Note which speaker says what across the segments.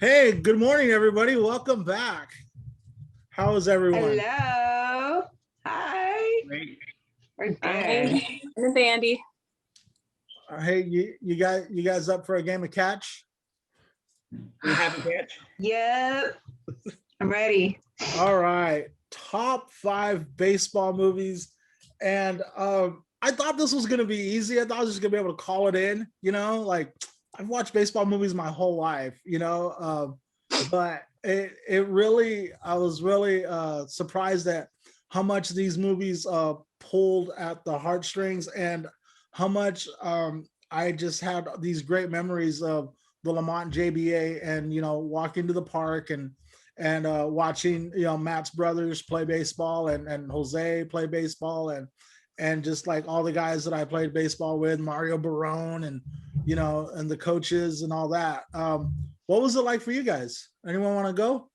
Speaker 1: Hey, good morning, everybody. Welcome back. How is everyone?
Speaker 2: Hello. Hi.
Speaker 3: Great.
Speaker 2: We're good.
Speaker 4: Hi. And Andy.
Speaker 1: Hey, you guys up for a game of catch?
Speaker 3: We have a catch.
Speaker 2: Yep. I'm ready.
Speaker 1: All right. Top 5 baseball movies. And I thought this was gonna be easy. I thought I was just gonna be able to call it in, like I've watched baseball movies my whole life, but it really, I was really surprised at how much these movies pulled at the heartstrings, and how much I just had these great memories of the Lamont JBA, and walking to the park and watching Matt's brothers play baseball, and Jose play baseball, and just like all the guys that I played baseball with, Mario Barone, and and the coaches and all that. What was it like for you guys? Anyone want to go?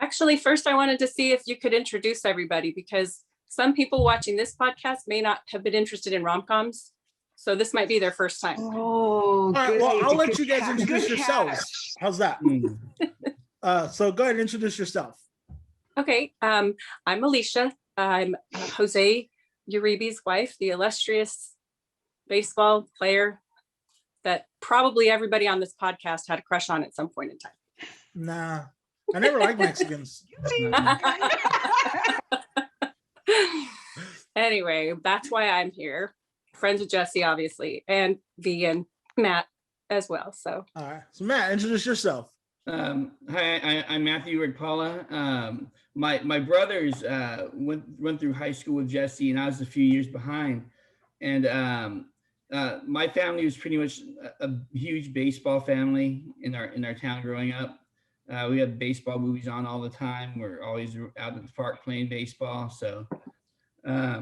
Speaker 4: Actually, first I wanted to see if you could introduce everybody, because some people watching this podcast may not have been interested in rom-coms. So this might be their first time.
Speaker 2: Oh,
Speaker 1: all right,
Speaker 2: good.
Speaker 1: well, I'll let
Speaker 2: Good
Speaker 1: you guys
Speaker 2: catch.
Speaker 1: introduce
Speaker 2: Good
Speaker 1: yourselves.
Speaker 2: catch.
Speaker 1: How's that? So go ahead and introduce yourself.
Speaker 4: Okay, I'm Alicia. I'm Jose Uribe's wife, the illustrious baseball player that probably everybody on this podcast had a crush on at some point in time.
Speaker 1: Nah, I never liked Mexicans.
Speaker 4: Anyway, that's why I'm here. Friends with Jesse, obviously, and V and Matt as well. So,
Speaker 1: All right, so Matt, introduce yourself.
Speaker 3: Hi, I'm Matthew Rigpala. My brothers went through high school with Jesse, and I was a few years behind. And my family was pretty much a huge baseball family in our town growing up. We had baseball movies on all the time. We're always out at the park playing baseball. So, yeah,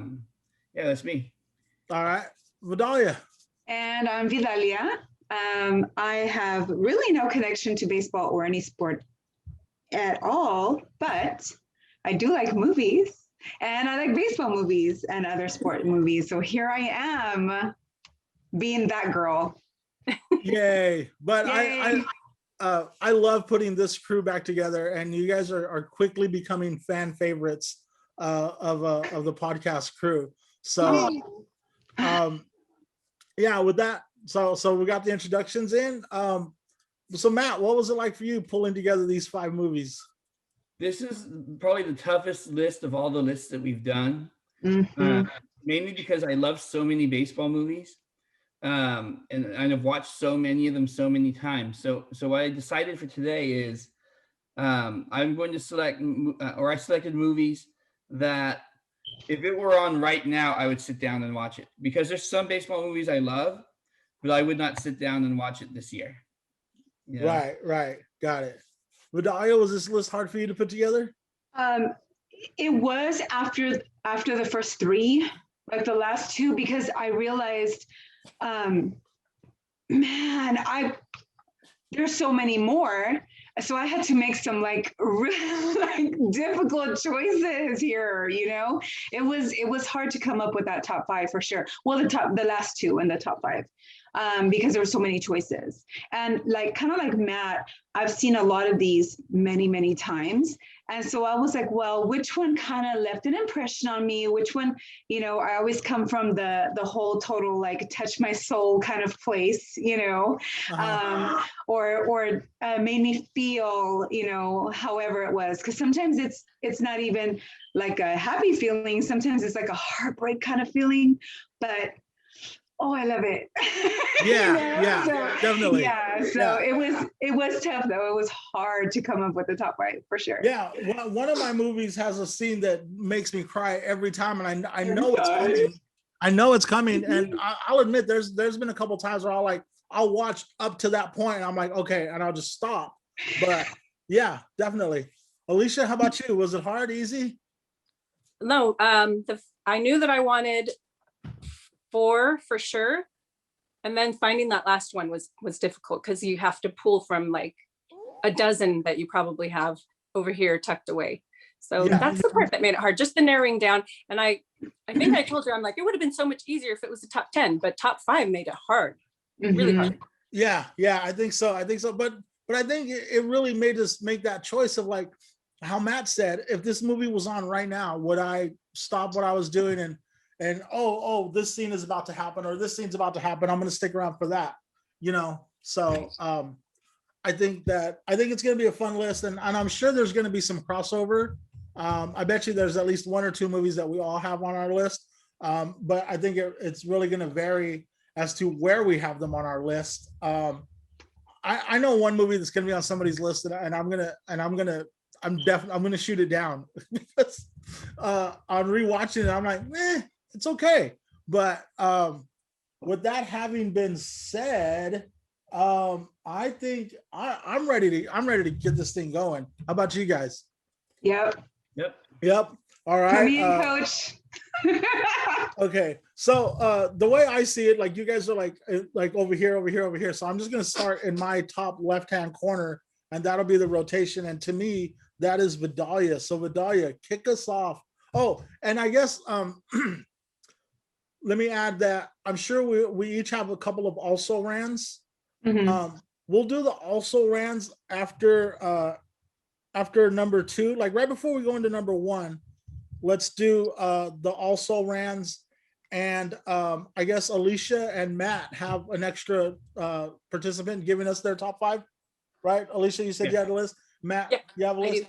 Speaker 3: that's me.
Speaker 1: All right, Vidalia.
Speaker 2: And I'm Vidalia. I have really no connection to baseball or any sport at all, but I do like movies, and I like baseball movies and other sport movies. So here I am, being that girl.
Speaker 1: Yay! But
Speaker 2: Yay.
Speaker 1: I love putting this crew back together, and you guys are quickly becoming fan favorites of the podcast crew. So, yeah, with that, so we got the introductions in. So Matt, what was it like for you pulling together these 5 movies?
Speaker 3: This is probably the toughest list of all the lists that we've done. Mainly because I love so many baseball movies. And I've watched so many of them so many times. So what I decided for today is I'm going to select, or I selected movies that if it were on right now, I would sit down and watch it. Because there's some baseball movies I love, but I would not sit down and watch it this year. You know?
Speaker 1: Right. Got it. Vidalia, was this list hard for you to put together?
Speaker 2: It was after the first 3, like the last 2, because I realized, there's so many more. So I had to make some really difficult choices here. It was hard to come up with that top 5 for sure. Well, the last 2 in the top 5. Because there were so many choices, and kind of like Matt, I've seen a lot of these many times, and so I was like, well, which one kind of left an impression on me? Which one, I always come from the whole total touch my soul kind of place, or made me feel, however it was, because sometimes it's not even like a happy feeling. Sometimes it's like a heartbreak kind of feeling, but oh, I love it.
Speaker 1: Yeah, definitely.
Speaker 2: Yeah, so yeah. It was tough though. It was hard to come up with the top 5 for sure.
Speaker 1: Yeah, one of my movies has a scene that makes me cry every time, and I know it's coming. I know it's coming, and I'll admit there's been a couple times where I'll watch up to that point, and I'm like, okay, and I'll just stop. But yeah, definitely. Alicia, how about you? Was it hard, easy?
Speaker 4: No, I knew that I wanted 4 for sure, and then finding that last one was difficult, because you have to pull from a dozen that you probably have over here tucked away. So yeah, that's the part that made it hard, just the narrowing down. And I think I told you, I'm like, it would have been so much easier if it was the top 10, but top 5 made it hard, really hard.
Speaker 1: Yeah, I think so. But but I think it really made us make that choice of like how Matt said, if this movie was on right now, would I stop what I was doing and oh, this scene is about to happen, or this scene's about to happen, I'm going to stick around for that, you know? So I think it's going to be a fun list, and I'm sure there's going to be some crossover. I bet you there's at least one or two movies that we all have on our list, but I think it's really going to vary as to where we have them on our list. I know one movie that's going to be on somebody's list, and I'm gonna shoot it down because on rewatching it, I'm like, it's okay. But with that having been said, I think I'm ready to get this thing going. How about you guys?
Speaker 2: Yep.
Speaker 1: All right.
Speaker 2: Come in, coach.
Speaker 1: Okay. So the way I see it, like you guys are like over here. So I'm just gonna start in my top left-hand corner, and that'll be the rotation. And to me, that is Vidalia. So Vidalia, kick us off. Oh, and I guess let me add that I'm sure we each have a couple of also rans. We'll do the also rans after number 2, like right before we go into number 1. Let's do the also rans, and I guess Alicia and Matt have an extra participant giving us their top 5, right? Alicia, you said you had a list. Matt, you have a list.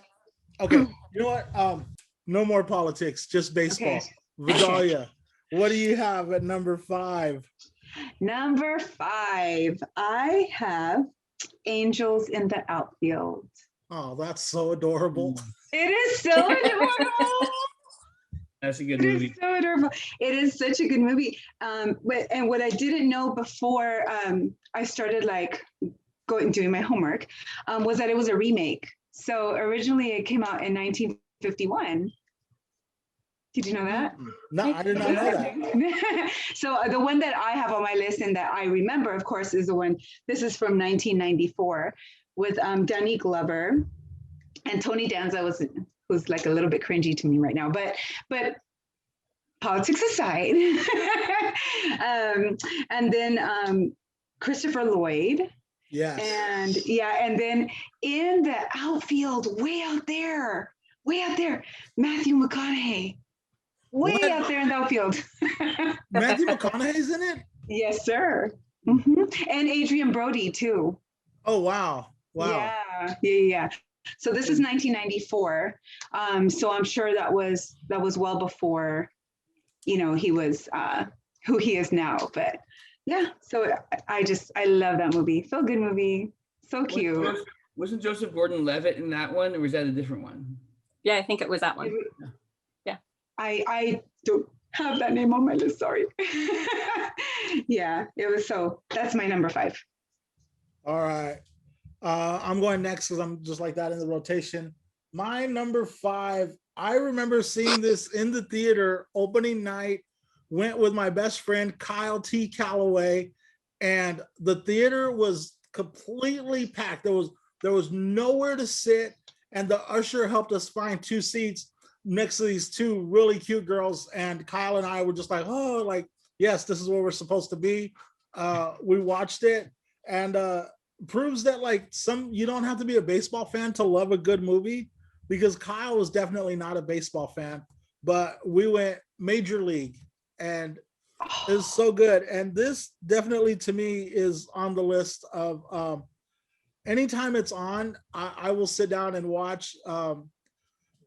Speaker 1: Okay, you know what? No more politics, just baseball.
Speaker 2: Okay.
Speaker 1: Vidalia, what do you have at number 5?
Speaker 2: Number 5, I have Angels in the Outfield.
Speaker 1: Oh, that's so adorable.
Speaker 2: It is so adorable.
Speaker 3: That's a good movie.
Speaker 2: It is so adorable. It is such a good movie. But what I didn't know before I started like doing my homework was that it was a remake. So originally it came out in 1951. Did you know that?
Speaker 1: No, I did not know that.
Speaker 2: So the one that I have on my list and that I remember, of course, is the one. This is from 1994 with Danny Glover, and Tony Danza was like a little bit cringy to me right now, but politics aside, and then Christopher Lloyd.
Speaker 1: Yes.
Speaker 2: And then in the outfield, way out there, Matthew McConaughey. Out there in the outfield.
Speaker 1: Matthew McConaughey's in it?
Speaker 2: Yes, sir. And Adrian Brody too.
Speaker 1: Oh, wow.
Speaker 2: Yeah. So this is 1994. So I'm sure that was well before, he was who he is now. But yeah, so I love that movie. Feel good movie. So cute.
Speaker 3: Wasn't Joseph Gordon-Levitt in that one, or was that a different one?
Speaker 4: Yeah, I think it was that one. Yeah.
Speaker 2: I don't have that name on my list, sorry. Yeah, it was that's my number 5.
Speaker 1: All right. I'm going next because I'm just like that in the rotation. My number 5, I remember seeing this in the theater opening night, went with my best friend, Kyle T. Calloway, and the theater was completely packed. There was nowhere to sit, and the usher helped us find 2 seats next to these 2 really cute girls, and Kyle and I were just like, oh, like, yes, this is where we're supposed to be. We watched it, and proves that like you don't have to be a baseball fan to love a good movie, because Kyle was definitely not a baseball fan, but we went Major League, and it was so good. And this definitely to me is on the list of anytime it's on, I will sit down and watch.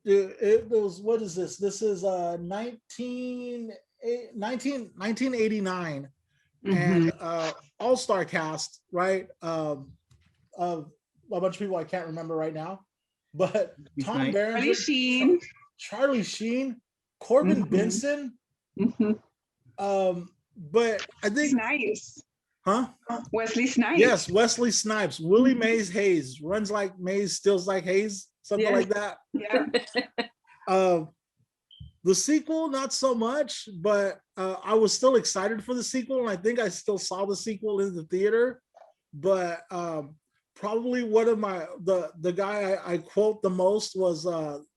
Speaker 1: It was, what is this? This is 1989. And all-star cast, right? Of a bunch of people I can't remember right now, but Tom Berenger, Charlie Sheen, Corbin Benson. But I think
Speaker 2: Snipes.
Speaker 1: Huh?
Speaker 2: Wesley Snipes.
Speaker 1: Yes, Wesley Snipes. Willie Mays Hayes, runs like Mays, steals like Hayes, something like that.
Speaker 2: Yeah.
Speaker 1: The sequel, not so much, but I was still excited for the sequel, and I think I still saw the sequel in the theater. But probably one of the guy I quote the most was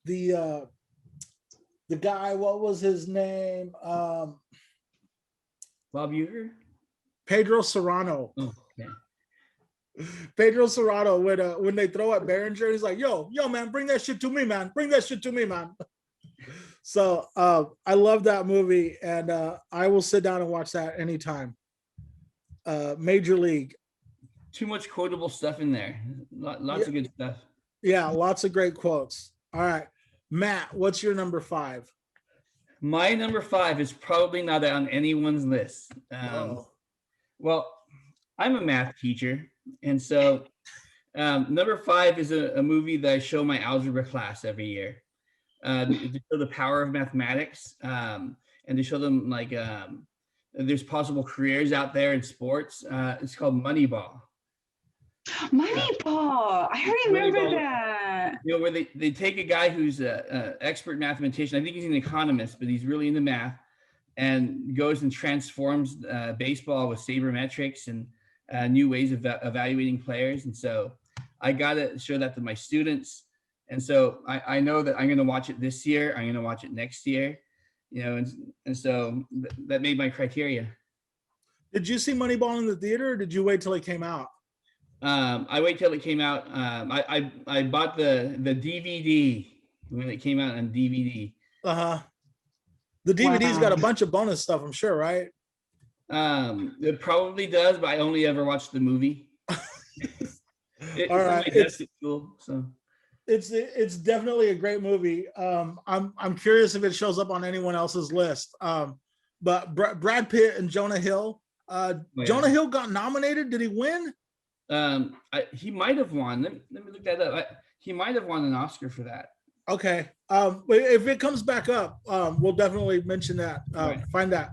Speaker 1: the guy. What was his name?
Speaker 3: Bob Uecker?
Speaker 1: Pedro Serrano.
Speaker 3: Oh, yeah.
Speaker 1: Pedro Serrano when they throw at Behringer, he's like, yo, man, bring that shit to me, man. Bring that shit to me, man. So I love that movie, and I will sit down and watch that anytime. Major League.
Speaker 3: Too much quotable stuff in there. Lots of good stuff.
Speaker 1: Yeah, lots of great quotes. All right. Matt, what's your number 5?
Speaker 3: My number 5 is probably not on anyone's list. Well, I'm a math teacher, and so number 5 is a movie that I show my algebra class every year to show the power of mathematics, and to show them like there's possible careers out there in sports. It's called Moneyball.
Speaker 2: Moneyball. I remember
Speaker 3: Moneyball,
Speaker 2: that.
Speaker 3: You know, where they take a guy who's an expert mathematician. I think he's an economist, but he's really into math, and goes and transforms baseball with sabermetrics and new ways of evaluating players. And so I got to show that to my students. And so I know that I'm going to watch it this year. I'm going to watch it next year, you know, and so that made my criteria.
Speaker 1: Did you see Moneyball in the theater, or did you wait till it came out?
Speaker 3: I wait till it came out. I bought the DVD when it came out on DVD.
Speaker 1: The DVD's got a bunch of bonus stuff, I'm sure, right?
Speaker 3: It probably does, but I only ever watched the movie.
Speaker 1: All right,
Speaker 3: it's cool. So
Speaker 1: it's definitely a great movie. I'm curious if it shows up on anyone else's list. But Brad Pitt and Jonah Hill. Jonah Hill got nominated. Did he win?
Speaker 3: He might have won. Let me look that up. He might have won an Oscar for that.
Speaker 1: Okay. If it comes back up, we'll definitely mention that.
Speaker 3: Right.
Speaker 1: Find that.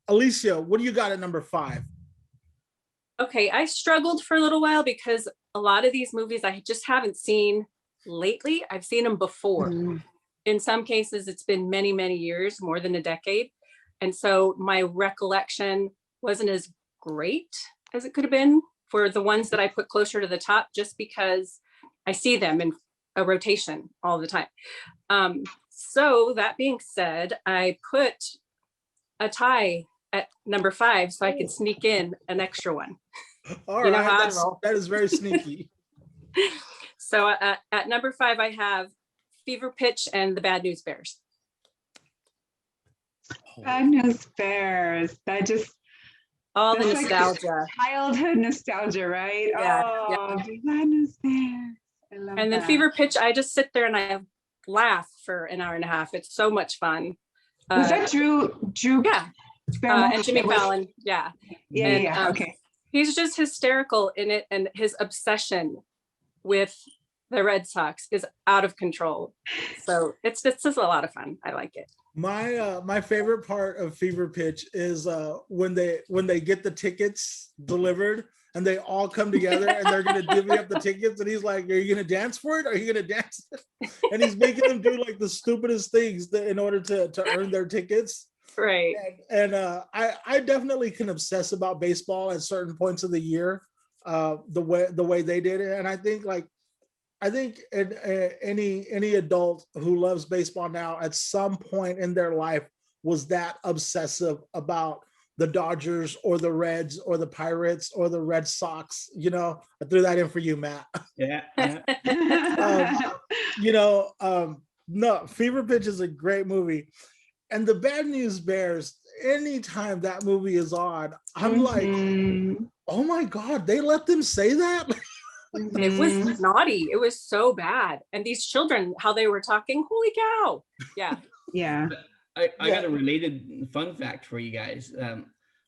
Speaker 1: Alicia, what do you got at number 5?
Speaker 4: Okay, I struggled for a little while because a lot of these movies I just haven't seen lately. I've seen them before. In some cases, it's been many, many years, more than a decade. And so my recollection wasn't as great as it could have been for the ones that I put closer to the top, just because I see them in a rotation all the time. So that being said, I put a tie at number 5 so I could sneak in an extra one.
Speaker 1: All right, that is very sneaky.
Speaker 4: So at number 5, I have Fever Pitch and the Bad News Bears.
Speaker 2: Bad News Bears. That just
Speaker 4: all the nostalgia,
Speaker 2: like childhood nostalgia, right?
Speaker 4: Yeah.
Speaker 2: Bad News Bears. I love
Speaker 4: and then
Speaker 2: that.
Speaker 4: Fever Pitch, I just sit there and I laugh for an hour and a half. It's so much fun.
Speaker 2: Was that Drew?
Speaker 4: Yeah. And Jimmy Fallon. Yeah.
Speaker 2: Yeah. Okay.
Speaker 4: He's just hysterical in it, and his obsession with the Red Sox is out of control. So it's just a lot of fun. I like it.
Speaker 1: My favorite part of Fever Pitch is when they get the tickets delivered and they all come together and they're gonna divvy up the tickets, and he's like, "Are you gonna dance for it? Are you gonna dance?" And he's making them do like the stupidest things in order to earn their tickets.
Speaker 4: Right.
Speaker 1: And I definitely can obsess about baseball at certain points of the year, the way they did it. And I think any adult who loves baseball now at some point in their life was that obsessive about the Dodgers or the Reds or the Pirates or the Red Sox. You know, I threw that in for you, Matt.
Speaker 3: Yeah.
Speaker 1: No, Fever Pitch is a great movie. And the Bad News Bears, anytime that movie is on, I'm like, oh my God, they let them say that?
Speaker 4: It was naughty. It was so bad. And these children, how they were talking, holy cow. Yeah.
Speaker 2: Yeah.
Speaker 3: I got a related fun fact for you guys.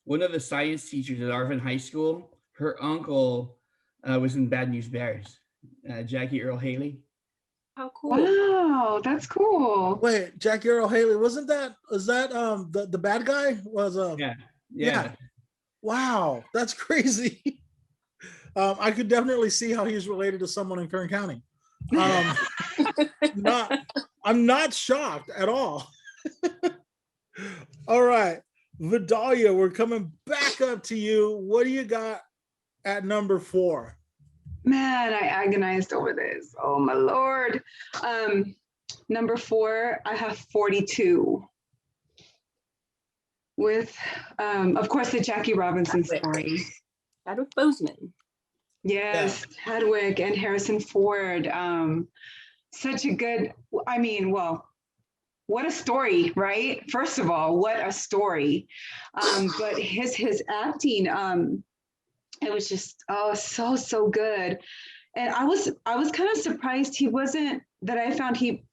Speaker 3: One of the science teachers at Arvin High School, her uncle was in Bad News Bears, Jackie Earl Haley.
Speaker 4: How cool.
Speaker 2: Wow, that's cool.
Speaker 1: Wait, Jackie Earl Haley, was that the bad guy? Yeah. Wow, that's crazy. I could definitely see how he's related to someone in Kern County. I'm not shocked at all. All right, Vidalia, we're coming back up to you. What do you got at number 4?
Speaker 2: Man, I agonized over this. Oh my Lord. Number 4, I have 42. With, of course, the Jackie Robinson story.
Speaker 4: Chadwick Boseman.
Speaker 2: Yes, Chadwick and Harrison Ford. Such a good, I mean, well, what a story, right? First of all, what a story. But his acting, it was just so good. And I was kind of surprised he wasn't that I found he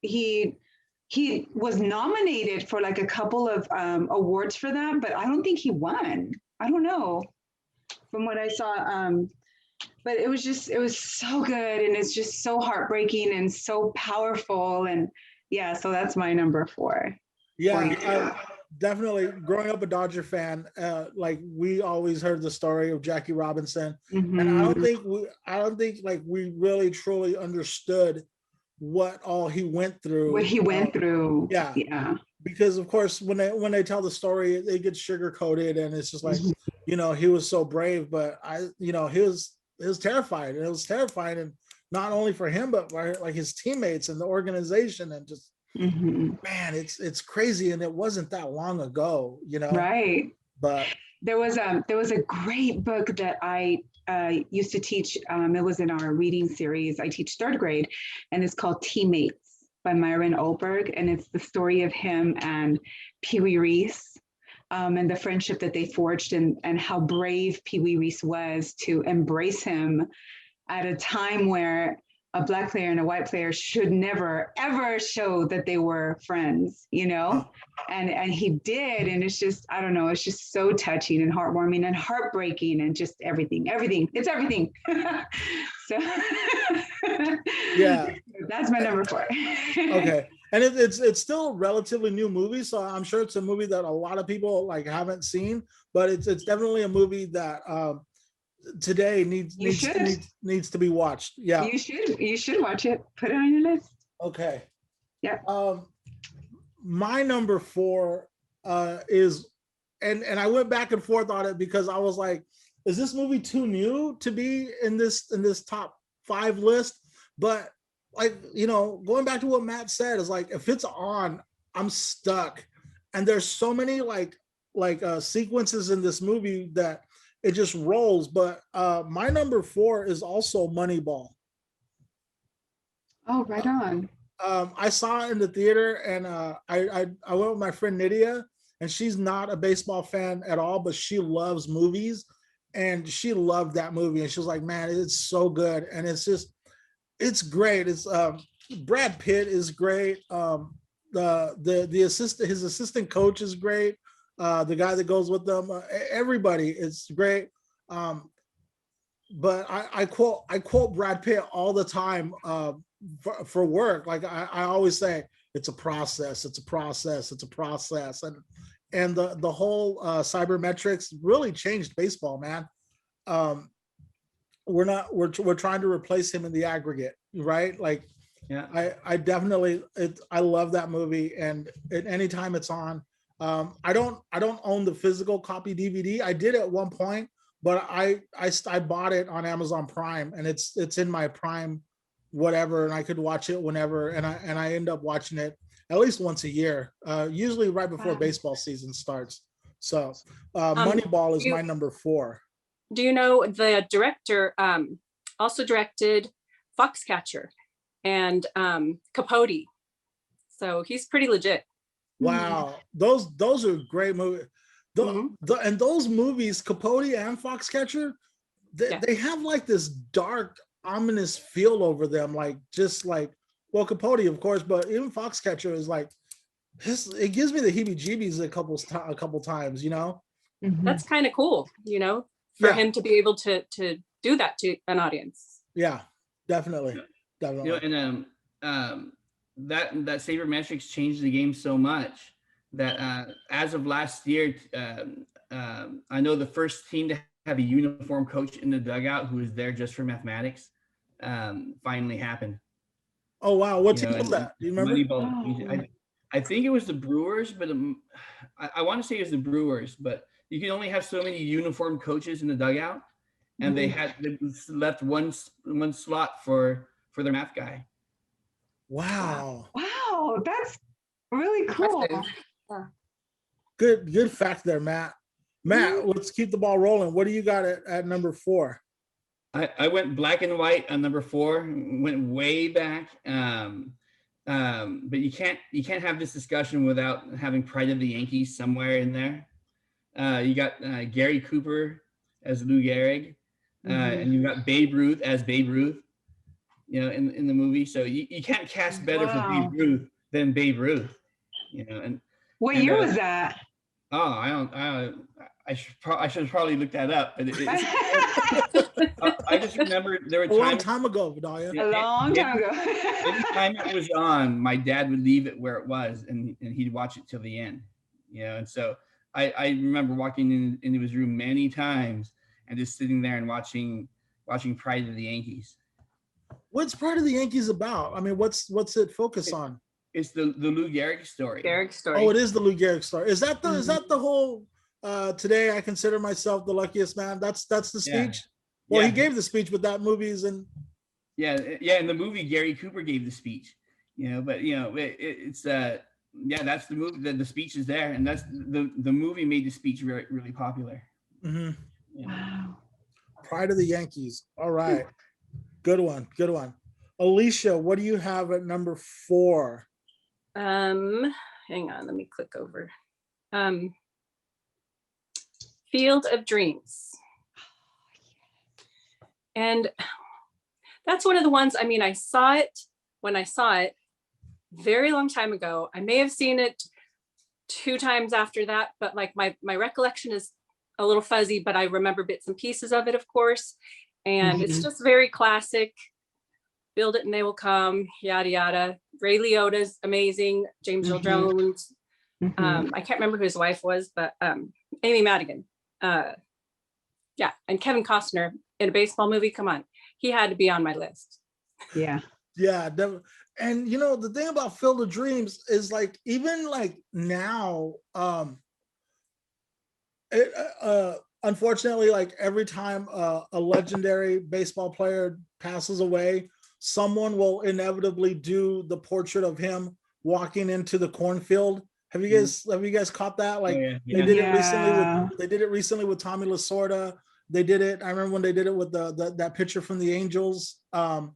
Speaker 2: was nominated for like a couple of awards for that, but I don't think he won. I don't know from what I saw. But it was so good, and it's just so heartbreaking and so powerful. And yeah, so that's my number 4.
Speaker 1: Yeah, definitely. Growing up a Dodger fan, like we always heard the story of Jackie Robinson, and I don't think like we really truly understood what all he went through.
Speaker 2: What he went through.
Speaker 1: Yeah,
Speaker 2: Yeah.
Speaker 1: because of course when they tell the story, it gets sugar coated, and it's just like, you know, he was so brave, but he was terrified, and it was terrifying, and not only for him, but for like his teammates and the organization, and just. Man, it's crazy, and it wasn't that long ago, you know.
Speaker 2: Right.
Speaker 1: But
Speaker 2: there was a great book that I used to teach. It was in our reading series. I teach 3rd grade, and it's called Teammates by Myron Oldberg, and it's the story of him and Pee Wee Reese. And the friendship that they forged, and how brave Pee Wee Reese was to embrace him at a time where a Black player and a white player should never, ever show that they were friends, you know? And he did. And it's just, I don't know, it's just so touching and heartwarming and heartbreaking and just everything. It's everything. So
Speaker 1: yeah,
Speaker 2: that's my number 4.
Speaker 1: Okay. And it's still a relatively new movie, so I'm sure it's a movie that a lot of people like haven't seen, but it's definitely a movie that today needs to be watched. Yeah,
Speaker 2: you should watch it. Put it on your list.
Speaker 1: Okay.
Speaker 2: Yeah.
Speaker 1: My number 4 is, and I went back and forth on it because I was like, is this movie too new to be in this top 5 list? But like, you know, going back to what Matt said, is like, if it's on, I'm stuck. And there's so many like sequences in this movie that it just rolls. But my number 4 is also Moneyball.
Speaker 2: Oh, right on.
Speaker 1: I saw it in the theater, and I went with my friend Nydia, and she's not a baseball fan at all, but she loves movies, and she loved that movie, and she was like, man, it's so good. And it's great. It's Brad Pitt is great. The assistant, his assistant coach is great. The guy that goes with them, everybody is great. But I quote Brad Pitt all the time for work. Like I always say, it's a process. It's a process. It's a process. And the whole cybermetrics really changed baseball, man. We're trying to replace him in the aggregate, right? Like, yeah, I definitely I love that movie, and anytime it's on, I don't own the physical copy DVD. I did at one point, but I bought it on Amazon Prime, and it's in my Prime whatever, and I could watch it whenever, and I end up watching it at least once a year, usually right before baseball season starts. So Moneyball is my number 4.
Speaker 4: Do you know the director also directed Foxcatcher and Capote? So he's pretty legit.
Speaker 1: Wow, those are great movies. And those movies, Capote and Foxcatcher, they have like this dark, ominous feel over them. Like just like, well, Capote, of course, but even Foxcatcher is like, it gives me the heebie-jeebies a couple times, you know.
Speaker 4: That's kind of cool, you know, for him to be able to do that to an audience.
Speaker 1: Yeah, definitely.
Speaker 3: You know, and that sabermetrics changed the game so much that as of last year, I know the first team to have a uniform coach in the dugout who was there just for mathematics finally happened.
Speaker 1: Oh wow, what team was that? Do you remember?
Speaker 3: Moneyball. I think it was the Brewers, but I want to say it was the Brewers, but you can only have so many uniformed coaches in the dugout, and they left one slot for their math guy.
Speaker 1: Wow.
Speaker 2: Wow, that's really cool.
Speaker 4: Yeah.
Speaker 1: Good fact there, Matt. Matt, let's keep the ball rolling. What do you got at number 4?
Speaker 3: I went black and white on number 4. Went way back. But you can't have this discussion without having Pride of the Yankees somewhere in there. You got Gary Cooper as Lou Gehrig, and you got Babe Ruth as Babe Ruth, in the movie. So you can't cast better for Babe Ruth than Babe Ruth, And
Speaker 2: what year was that?
Speaker 3: Oh, I should have probably looked that up, but I just remember there were times,
Speaker 1: a long time ago, Vidalia.
Speaker 2: A long time ago.
Speaker 3: Anytime it was on, my dad would leave it where it was, and he'd watch it till the end, And so I remember walking into his room many times and just sitting there and watching Pride of the Yankees.
Speaker 1: What's Pride of the Yankees about? I mean, what's it focus on?
Speaker 3: It's the Lou Gehrig story.
Speaker 1: Oh, it is the Lou Gehrig story. Is that the whole? Today I consider myself the luckiest man. That's the speech. Yeah. Well, he gave the speech, but that movie's in.
Speaker 3: Yeah. In the movie, Gary Cooper gave the speech. But it's that's the movie. The speech is there, and that's the movie made the speech really, really popular.
Speaker 1: Mm-hmm. Wow. Pride of the Yankees. All right, good one. Alicia, what do you have at number 4?
Speaker 4: Hang on, let me click over. Field of Dreams. And that's one of the ones, I mean, I saw it when I saw it very long time ago. I may have seen it 2 times after that, but like my recollection is a little fuzzy, but I remember bits and pieces of it, of course. And it's just very classic. Build it and they will come, yada, yada. Ray Liotta's amazing. James Earl Jones. I can't remember who his wife was, but Amy Madigan. And Kevin Costner in a baseball movie. Come on. He had to be on my list.
Speaker 2: Yeah.
Speaker 1: Yeah. And the thing about Field of Dreams is like, even like now, unfortunately, like every time a legendary baseball player passes away, someone will inevitably do the portrait of him walking into the cornfield. Have you guys caught that? Like they did it recently. They did it recently with Tommy Lasorda. They did it. I remember when they did it with that picture from the Angels. So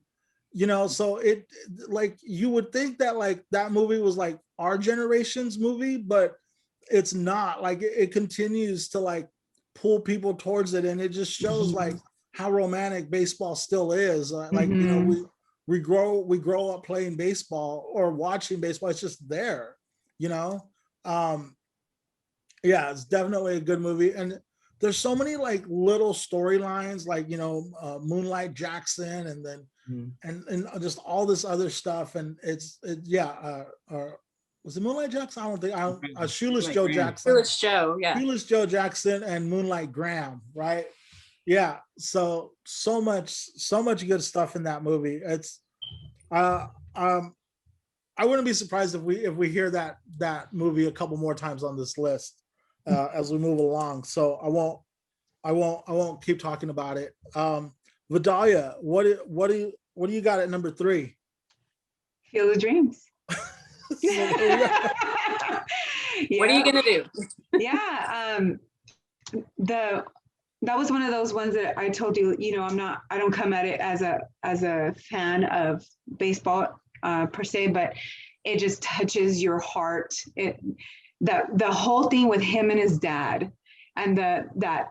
Speaker 1: it, like, you would think that like that movie was like our generation's movie, but it's not. Like it continues to like pull people towards it, and it just shows like how romantic baseball still is. We grow up playing baseball or watching baseball. It's just there, it's definitely a good movie. And there's so many like little storylines, like Moonlight Jackson, and then and just all this other stuff. And was it Moonlight Jackson? I don't think Shoeless Joe Jackson. Shoeless Joe Jackson and Moonlight Graham, right? Yeah. So much good stuff in that movie. It's I wouldn't be surprised if we hear that movie a couple more times on this list as we move along. So I won't keep talking about it. Vidalia, what do you got at number 3?
Speaker 2: Field of Dreams.
Speaker 4: What are you gonna do?
Speaker 2: That was one of those ones that I told you, I don't come at it as a fan of baseball per se, but it just touches your heart. The whole thing with him and his dad, and that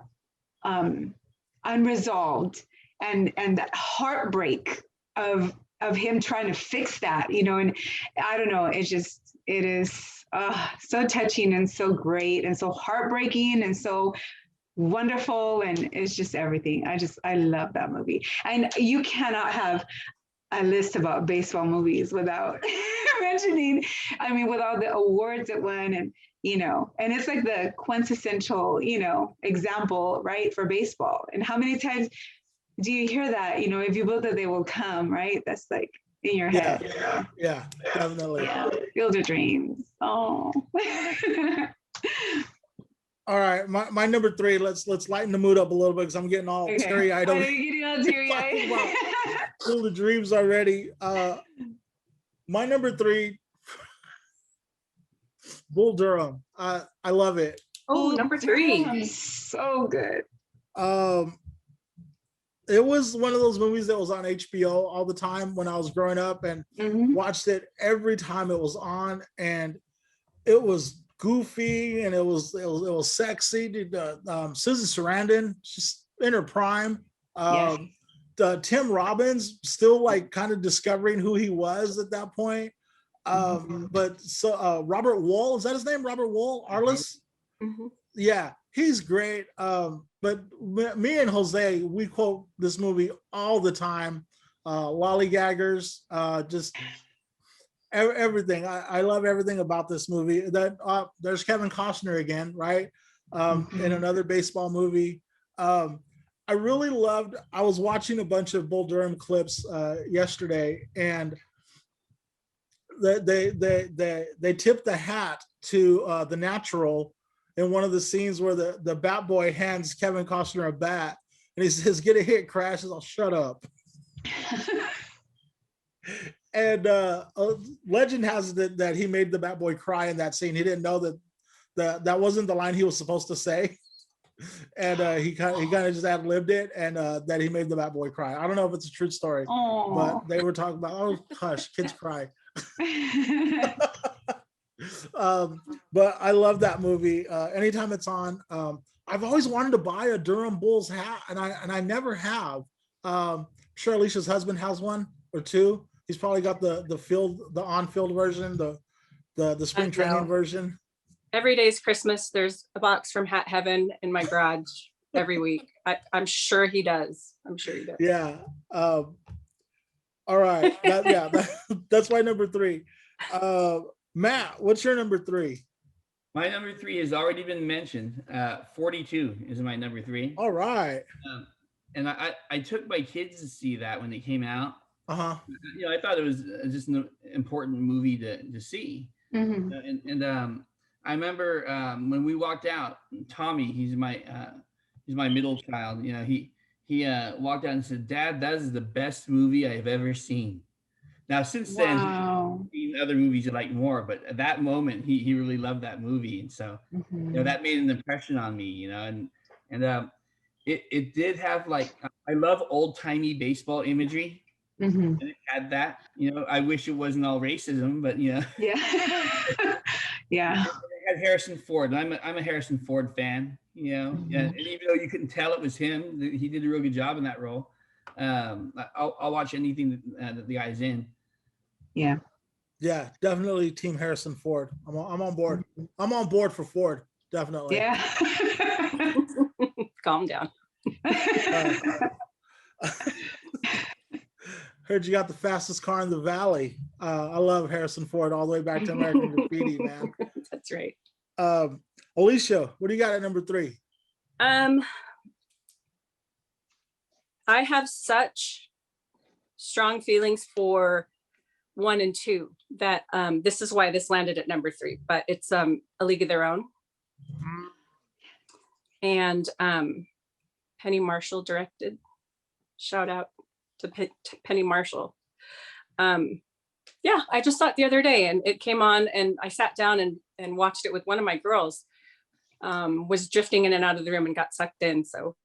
Speaker 2: unresolved and that heartbreak of him trying to fix that, and I don't know, it is so touching and so great and so heartbreaking and so wonderful, and it's just everything. I love that movie. And you cannot have a list about baseball movies without mentioning, with all the awards it won, and and it's like the quintessential, example, right, for baseball. And how many times do you hear that? If you build it, they will come, right? That's like in your head.
Speaker 1: Yeah, definitely.
Speaker 2: Yeah. Field of Dreams. Oh.
Speaker 1: All right, my number 3. Let's lighten the mood up a little bit because I'm getting all teary-eyed.
Speaker 2: You're getting all teary-eyed.
Speaker 1: Field of Dreams already. My number 3, Bull Durham. I love it.
Speaker 4: Oh, number 3.
Speaker 2: So good.
Speaker 1: it was one of those movies that was on HBO all the time when I was growing up, and watched it every time it was on, and it was goofy and it was sexy. Susan Sarandon, she's in her prime. Tim Robbins still like kind of discovering who he was at that point. But so Robert Wall, is that his name? Robert Wall, Arliss? Yeah, he's great. But me and Jose, we quote this movie all the time. Lollygaggers, just everything. I love everything about this movie. That there's Kevin Costner again, right? In another baseball movie. I really loved. I was watching a bunch of Bull Durham clips yesterday, and they tipped the hat to The Natural in one of the scenes where the bat boy hands Kevin Costner a bat, and he says, "Get a hit, Crash." I'll shut up. And legend has it that he made the bat boy cry in that scene. He didn't know that wasn't the line he was supposed to say, and he kind of just ad-libbed it, and that he made the bat boy cry. I don't know if it's a true story, but they were talking about, oh hush, kids cry. But I love that movie. Anytime it's on, I've always wanted to buy a Durham Bulls hat, and I never have. Sure, Alicia's husband has one or two. He's probably got the on-field version, the spring training version.
Speaker 4: Every day's Christmas. There's a box from Hat Heaven in my garage every week. I'm sure he does.
Speaker 1: Yeah. All right. That's my number 3. Matt, what's your number 3?
Speaker 3: My number 3 has already been mentioned. 42 is my number 3.
Speaker 1: All right.
Speaker 3: And I took my kids to see that when it came out.
Speaker 1: I
Speaker 3: thought it was just an important movie to see. And I remember when we walked out, Tommy, he's my middle child. He walked out and said, "Dad, that is the best movie I have ever seen." Now, since then, he's seen other movies you like more, but at that moment, he really loved that movie, and so that made an impression on me. And it did have, like, I love old timey baseball imagery. And it had that. I wish it wasn't all racism, but yeah.
Speaker 2: Yeah.
Speaker 3: It had Harrison Ford. I'm a Harrison Ford fan. And even though you couldn't tell it was him, he did a real good job in that role. I'll watch anything that the guy's in.
Speaker 1: Yeah, definitely Team Harrison Ford. I'm on board. I'm on board for Ford, definitely.
Speaker 2: Yeah.
Speaker 4: Calm down.
Speaker 1: Heard you got the fastest car in the valley. I love Harrison Ford all the way back to American Graffiti, man.
Speaker 4: That's right.
Speaker 1: Alicia, what do you got at number 3?
Speaker 4: I have such strong feelings for 1 and 2 that this is why this landed at number 3, but it's A League of Their Own. And Penny Marshall directed. Shout out to Penny Marshall. I just saw it the other day, and it came on, and I sat down and watched it with one of my girls. Was drifting in and out of the room and got sucked in. So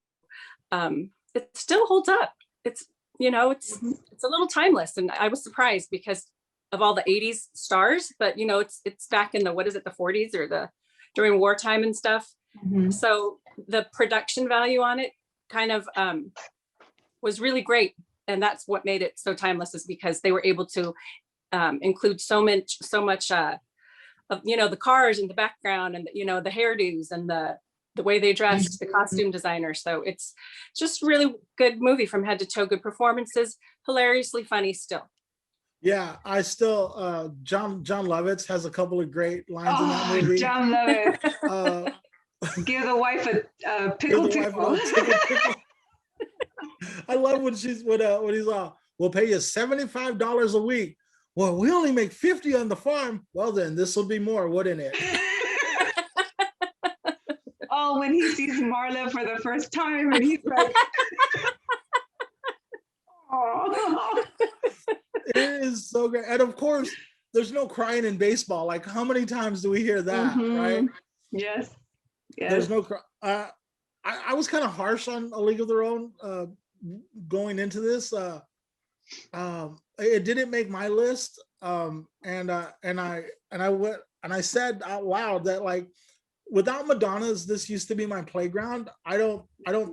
Speaker 4: it still holds up. It's a little timeless, and I was surprised because of all the 80s stars, but it's back in the 40s or during wartime and stuff. So the production value on it kind of was really great. And that's what made it so timeless, is because they were able to include so much of the cars in the background, and the hairdos and the way they dressed, the costume designer. So it's just really good movie from head to toe. Good performances, hilariously funny still.
Speaker 1: Yeah, I still John Lovitz has a couple of great lines in that movie.
Speaker 2: John Lovitz. Give the wife a pickle tickle.
Speaker 1: I love when he's we'll pay you $75 a week. Well, we only make 50 on the farm. Well, then this will be more, wouldn't it?
Speaker 2: Oh, when he sees Marla for the first time, and he's like, oh.
Speaker 1: It is so great. And of course, there's no crying in baseball. Like, how many times do we hear that, right?
Speaker 2: Yes.
Speaker 1: There's no cry. I was kind of harsh on A League of Their Own going into this. It didn't make my list. And I said out loud that, like, without Madonna's "This Used to Be My Playground," I don't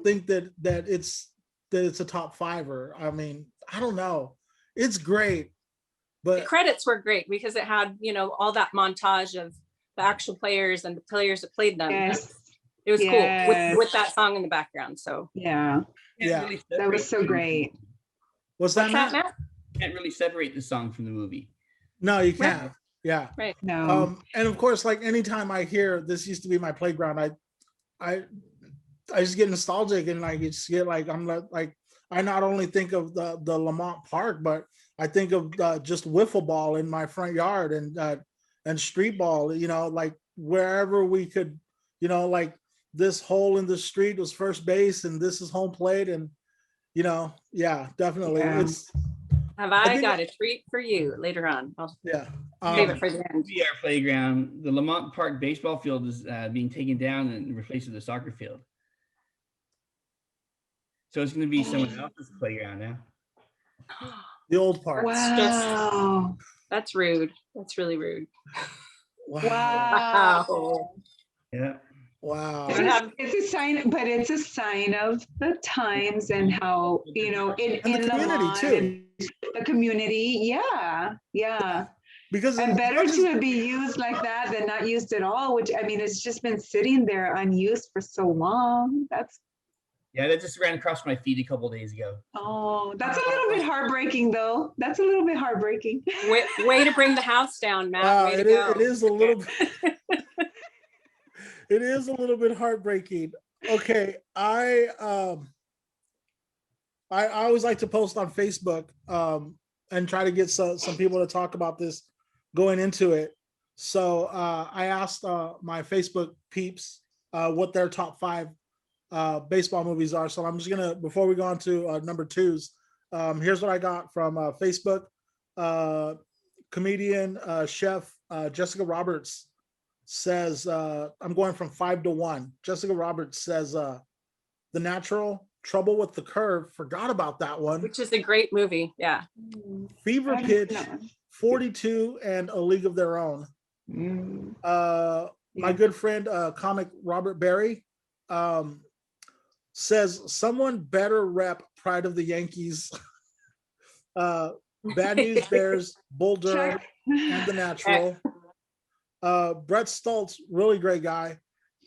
Speaker 1: think that it's a top fiver. I mean, I don't know. It's great,
Speaker 4: The
Speaker 1: but
Speaker 4: credits were great because it had, all that montage of the actual players and the players that played them.
Speaker 2: Yes.
Speaker 4: It was
Speaker 2: Yes.
Speaker 4: cool with that song in the background. So
Speaker 2: Yeah.
Speaker 1: Yeah.
Speaker 2: That was so great.
Speaker 1: what's that, Matt?
Speaker 4: Matt?
Speaker 3: Can't really separate the song from the movie.
Speaker 1: No, you can't. Yeah.
Speaker 4: Right.
Speaker 2: No.
Speaker 1: And of course, like, anytime I hear "This Used to Be My Playground," I just get nostalgic, and I just get like, I not only think of the Lamont Park, but I think of just wiffle ball in my front yard, and street ball, like wherever we could, like, this hole in the street was first base and this is home plate, and yeah, definitely.
Speaker 2: Yeah.
Speaker 4: I got a treat for you later on. I'll save it for the end.
Speaker 3: VR playground. The Lamont Park baseball field is being taken down and replaced with a soccer field. So it's going to be someone else's playground now.
Speaker 1: The old parts.
Speaker 2: Wow.
Speaker 4: That's rude. That's really rude.
Speaker 2: Wow.
Speaker 3: Yeah.
Speaker 1: Wow.
Speaker 2: It's a sign, but it's a sign of the times and how, in
Speaker 1: And the community
Speaker 2: Lamont
Speaker 1: too.
Speaker 2: and the community. Yeah.
Speaker 1: Because
Speaker 2: And better to be used like that than not used at all, which, I mean, it's just been sitting there unused for so long.
Speaker 3: Yeah, that just ran across my feed a couple of days ago.
Speaker 2: That's a little bit heartbreaking, though. That's a little bit heartbreaking.
Speaker 4: Way to bring the house down, Matt.
Speaker 1: Wow,
Speaker 4: Way to go.
Speaker 1: it is a little bit. It is a little bit heartbreaking. Okay, I always like to post on Facebook and try to get some people to talk about this going into it. So I asked my Facebook peeps what their top 5 baseball movies are. So I'm just gonna, before we go on to number 2s, here's what I got from Facebook. Comedian chef Jessica Roberts says, I'm going from 5 to 1. Jessica Roberts says, The Natural, Trouble with the Curve, forgot about that one.
Speaker 4: Which is a great movie. Yeah.
Speaker 1: Fever Pitch, 42, and A League of Their Own. My good friend, comic Robert Berry, says, someone better rep Pride of the Yankees, Bad News Bears, Bull Durham, and The Natural. Brett Stoltz, really great guy.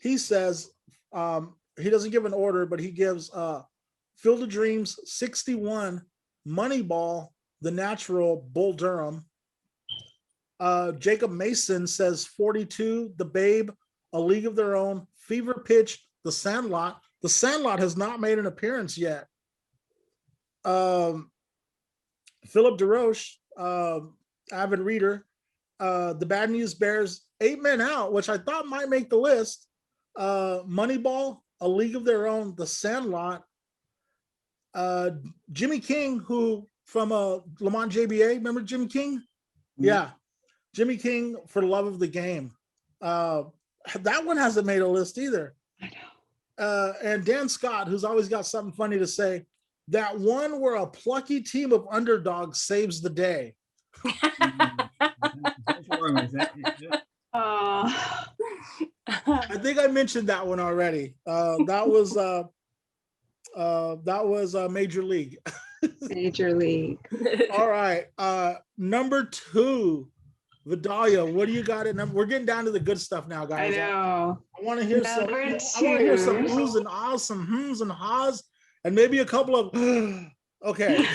Speaker 1: He says, he doesn't give an order, but he gives Field of Dreams 61, Moneyball, The Natural, Bull Durham. Jacob Mason says 42, The Babe, A League of Their Own, Fever Pitch, The Sandlot. The Sandlot has not made an appearance yet. Philip DeRoche, avid reader, The Bad News Bears, 8 Men Out, which I thought might make the list. Moneyball, A League of Their Own, The Sandlot. Jimmy King, who from Lamont JBA, remember Jimmy King? Mm-hmm. Yeah, Jimmy King, For the Love of the Game. That one hasn't made a list either.
Speaker 2: I know.
Speaker 1: And Dan Scott, who's always got something funny to say, that one where a plucky team of underdogs saves the day. I think I mentioned that one already. That was Major League.
Speaker 2: Major League.
Speaker 1: All right. Number 2, Vidalia, what do you got at number? We're getting down to the good stuff now, guys.
Speaker 2: I know.
Speaker 1: I want to hear some oohs and ahs, some hms and ha's, and maybe a couple of okay.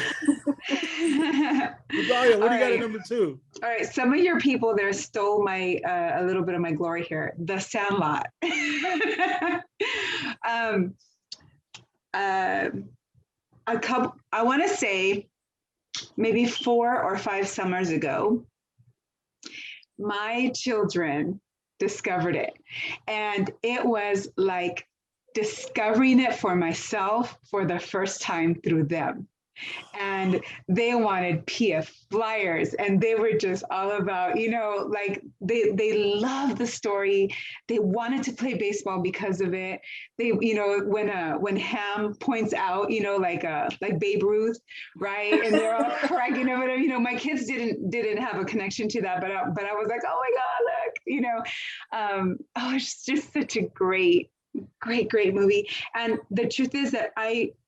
Speaker 1: Vidalia, what do you got at number 2?
Speaker 2: All right, some of your people there stole my a little bit of my glory here. The Sandlot. I want to say maybe 4 or 5 summers ago, my children discovered it, and it was like discovering it for myself for the first time through them. and they wanted PF flyers, and they were just all about, like they loved the story. They wanted to play baseball because of it. They, when Ham points out, like Babe Ruth, right? And they're all cracking over there. My kids didn't have a connection to that, but I was like, oh my God, look, it's just such a great movie. And the truth is that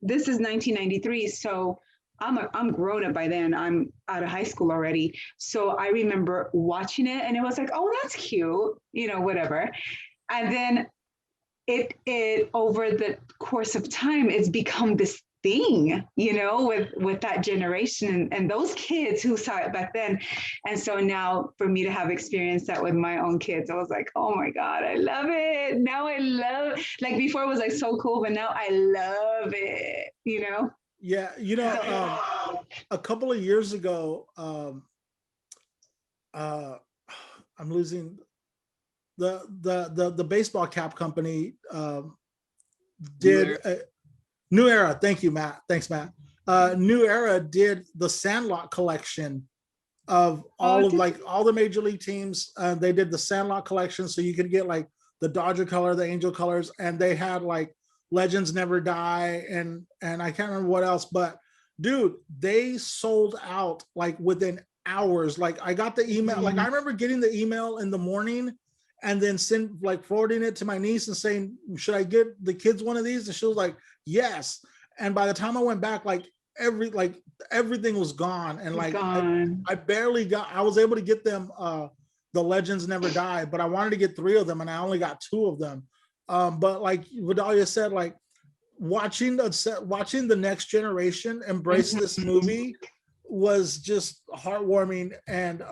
Speaker 2: this is 1993, so I'm grown up by then. I'm out of high school already. So I remember watching it and it was like, oh, that's cute, whatever. And then it over the course of time, it's become this thing, with that generation and those kids who saw it back then. And so now for me to have experienced that with my own kids, I was like, oh my God, I love it. Now I love, like before it was like so cool, but now I love it,
Speaker 1: Yeah, a couple of years ago, I'm losing the baseball cap company did New Era. Thank you, Matt. Thanks, Matt. New Era did the Sandlot collection of all the major league teams. They did the Sandlot collection, so you could get like the Dodger color, the Angel colors, and they had like Legends Never Die, and I can't remember what else, but dude, they sold out like within hours. Like I got the email, like I remember getting the email in the morning and then forwarding it to my niece and saying, should I get the kids one of these? And she was like, yes. And by the time I went back, like everything was gone. And like I barely got, I was able to get them the Legends Never Die, but I wanted to get 3 of them and I only got 2 of them. But like Vidalia said, like watching the next generation embrace this movie was just heartwarming. And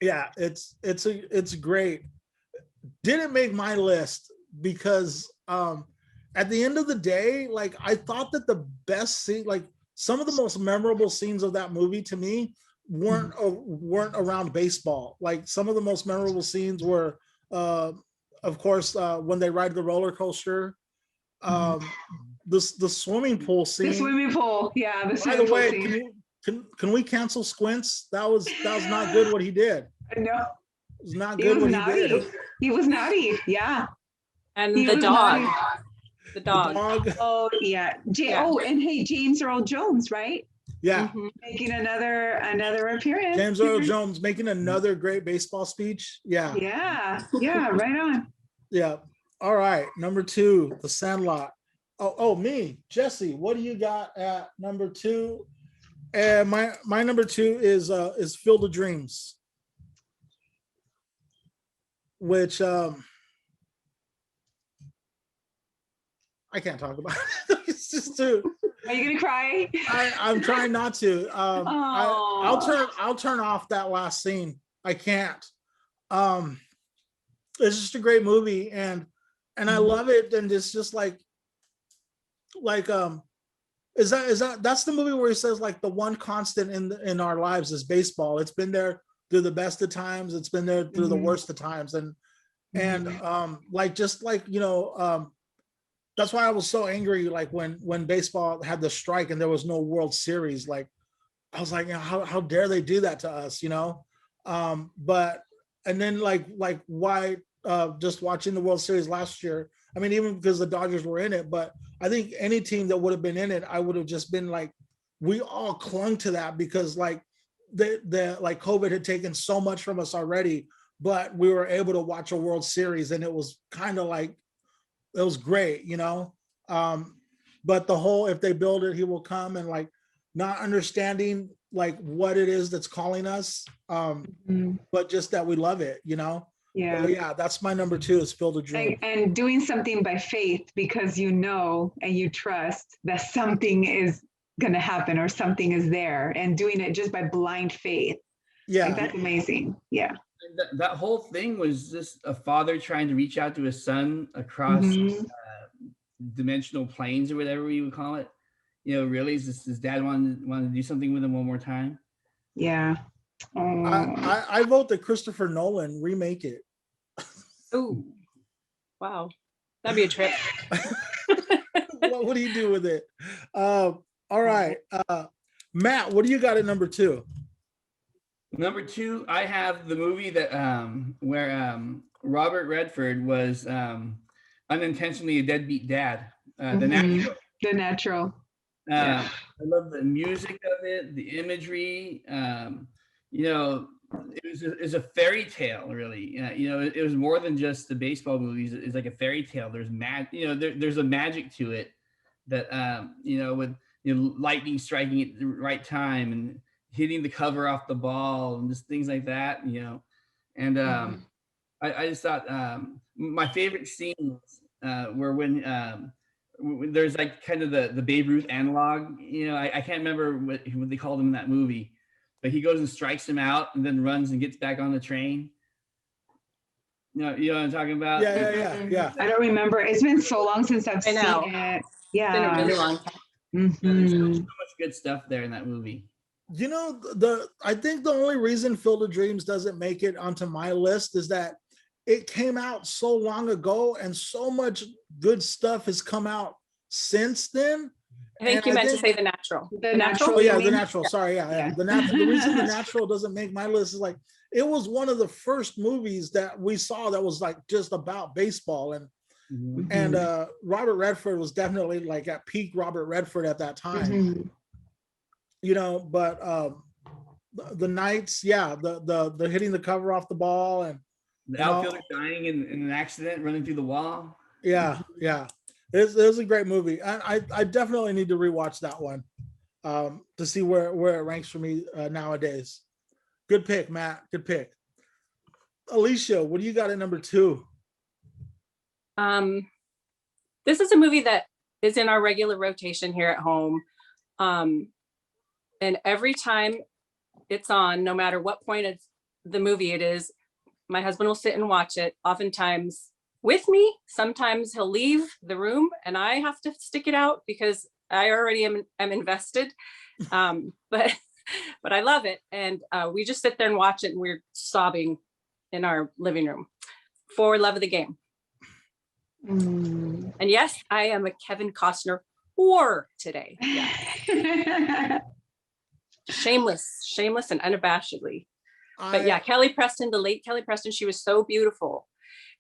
Speaker 1: yeah, it's great. Didn't make my list because at the end of the day, like I thought that the best scene, like some of the most memorable scenes of that movie to me weren't around baseball. Like some of the most memorable scenes were of course when they ride the roller coaster, the swimming pool scene.
Speaker 2: The swimming pool, yeah.
Speaker 1: By the way, can we cancel Squints? That was not good what he did.
Speaker 2: No,
Speaker 1: it was not good what
Speaker 2: naughty.
Speaker 1: He did.
Speaker 2: He was naughty, yeah.
Speaker 4: And the dog.
Speaker 2: Naughty.
Speaker 4: The dog.
Speaker 2: Oh yeah. Oh, and hey, James Earl Jones, right?
Speaker 1: Yeah.
Speaker 2: Making another appearance.
Speaker 1: James Earl Jones making another great baseball speech. Yeah.
Speaker 2: Yeah, right on.
Speaker 1: Yeah. All right. Number 2, The Sandlot. Oh, me, Jesse. What do you got at number 2? And my number 2 is Field of Dreams, which I can't talk about. It's just too.
Speaker 2: Are you gonna cry?
Speaker 1: I'm trying not to. I'll turn off that last scene. I can't. It's just a great movie, and I love it. And it's just like is that that's the movie where he says like the one constant in our lives is baseball. It's been there through the best of times. It's been there through the worst of times, and like just like that's why I was so angry like when baseball had the strike and there was no World Series. Like I was like, how dare they do that to us, but and then like why just watching the World Series last year, I mean, even because the Dodgers were in it, but I think any team that would have been in it, I would have just been like, we all clung to that because like the like COVID had taken so much from us already, but we were able to watch a World Series and it was kind of like, it was great, but the whole, if they build it, he will come, and like not understanding like what it is that's calling us, but just that we love it,
Speaker 2: Yeah.
Speaker 1: But yeah, that's my number 2 is Field of Dreams.
Speaker 2: And doing something by faith because and you trust that something is going to happen or something is there, and doing it just by blind faith.
Speaker 1: Yeah.
Speaker 2: Like, that's amazing. Yeah.
Speaker 3: That whole thing was just a father trying to reach out to his son across dimensional planes or whatever you would call it. Really, his dad wanted to do something with him one more time.
Speaker 2: Yeah.
Speaker 1: I vote that Christopher Nolan remake it.
Speaker 4: Oh, wow. That'd be a trip.
Speaker 1: What would he do with it? All right. Matt, what do you got at number 2?
Speaker 3: Number 2, I have the movie that where Robert Redford was unintentionally a deadbeat dad. The Natural.
Speaker 2: The Natural.
Speaker 3: I love the music of it, the imagery. You know, it was a fairy tale, really. You know, it was more than just the baseball movies. It's like a fairy tale. There's there's a magic to it that you know, with lightning striking at the right time and hitting the cover off the ball and just things like that. You know, and I just thought my favorite scenes were when there's like kind of the Babe Ruth analog. You know, I can't remember what they called him in that movie, but he goes and strikes him out and then runs and gets back on the train. You know what I'm talking about?
Speaker 1: Yeah.
Speaker 2: I don't remember. It's been so long since I've seen it.
Speaker 4: It's been a really long time.
Speaker 3: There's so much good stuff there in that movie.
Speaker 1: You know, I think the only reason Field of Dreams doesn't make it onto my list is that it came out so long ago and so much good stuff has come out since then.
Speaker 4: I think you meant to say The Natural.
Speaker 2: The Natural.
Speaker 1: Oh yeah, The Natural. Sorry, yeah. The Natural. The reason The Natural doesn't make my list is like it was one of the first movies that we saw that was like just about baseball, and Robert Redford was definitely like at peak Robert Redford at that time. You know, but the Knights, the hitting the cover off the ball and
Speaker 3: the outfielder dying in an accident, running through the wall.
Speaker 1: Yeah. It was a great movie. I definitely need to rewatch that one to see where it ranks for me nowadays. Good pick, Matt. Good pick. Alicia, what do you got at number 2?
Speaker 4: This is a movie that is in our regular rotation here at home. And every time it's on, no matter what point of the movie it is, my husband will sit and watch it, oftentimes with me. Sometimes he'll leave the room and I have to stick it out because I already am invested. But I love it. And we just sit there and watch it and we're sobbing in our living room. For Love of the Game. And yes, I am a Kevin Costner whore today. Yeah. Shameless and unabashedly. But yeah, Kelly Preston, the late Kelly Preston, she was so beautiful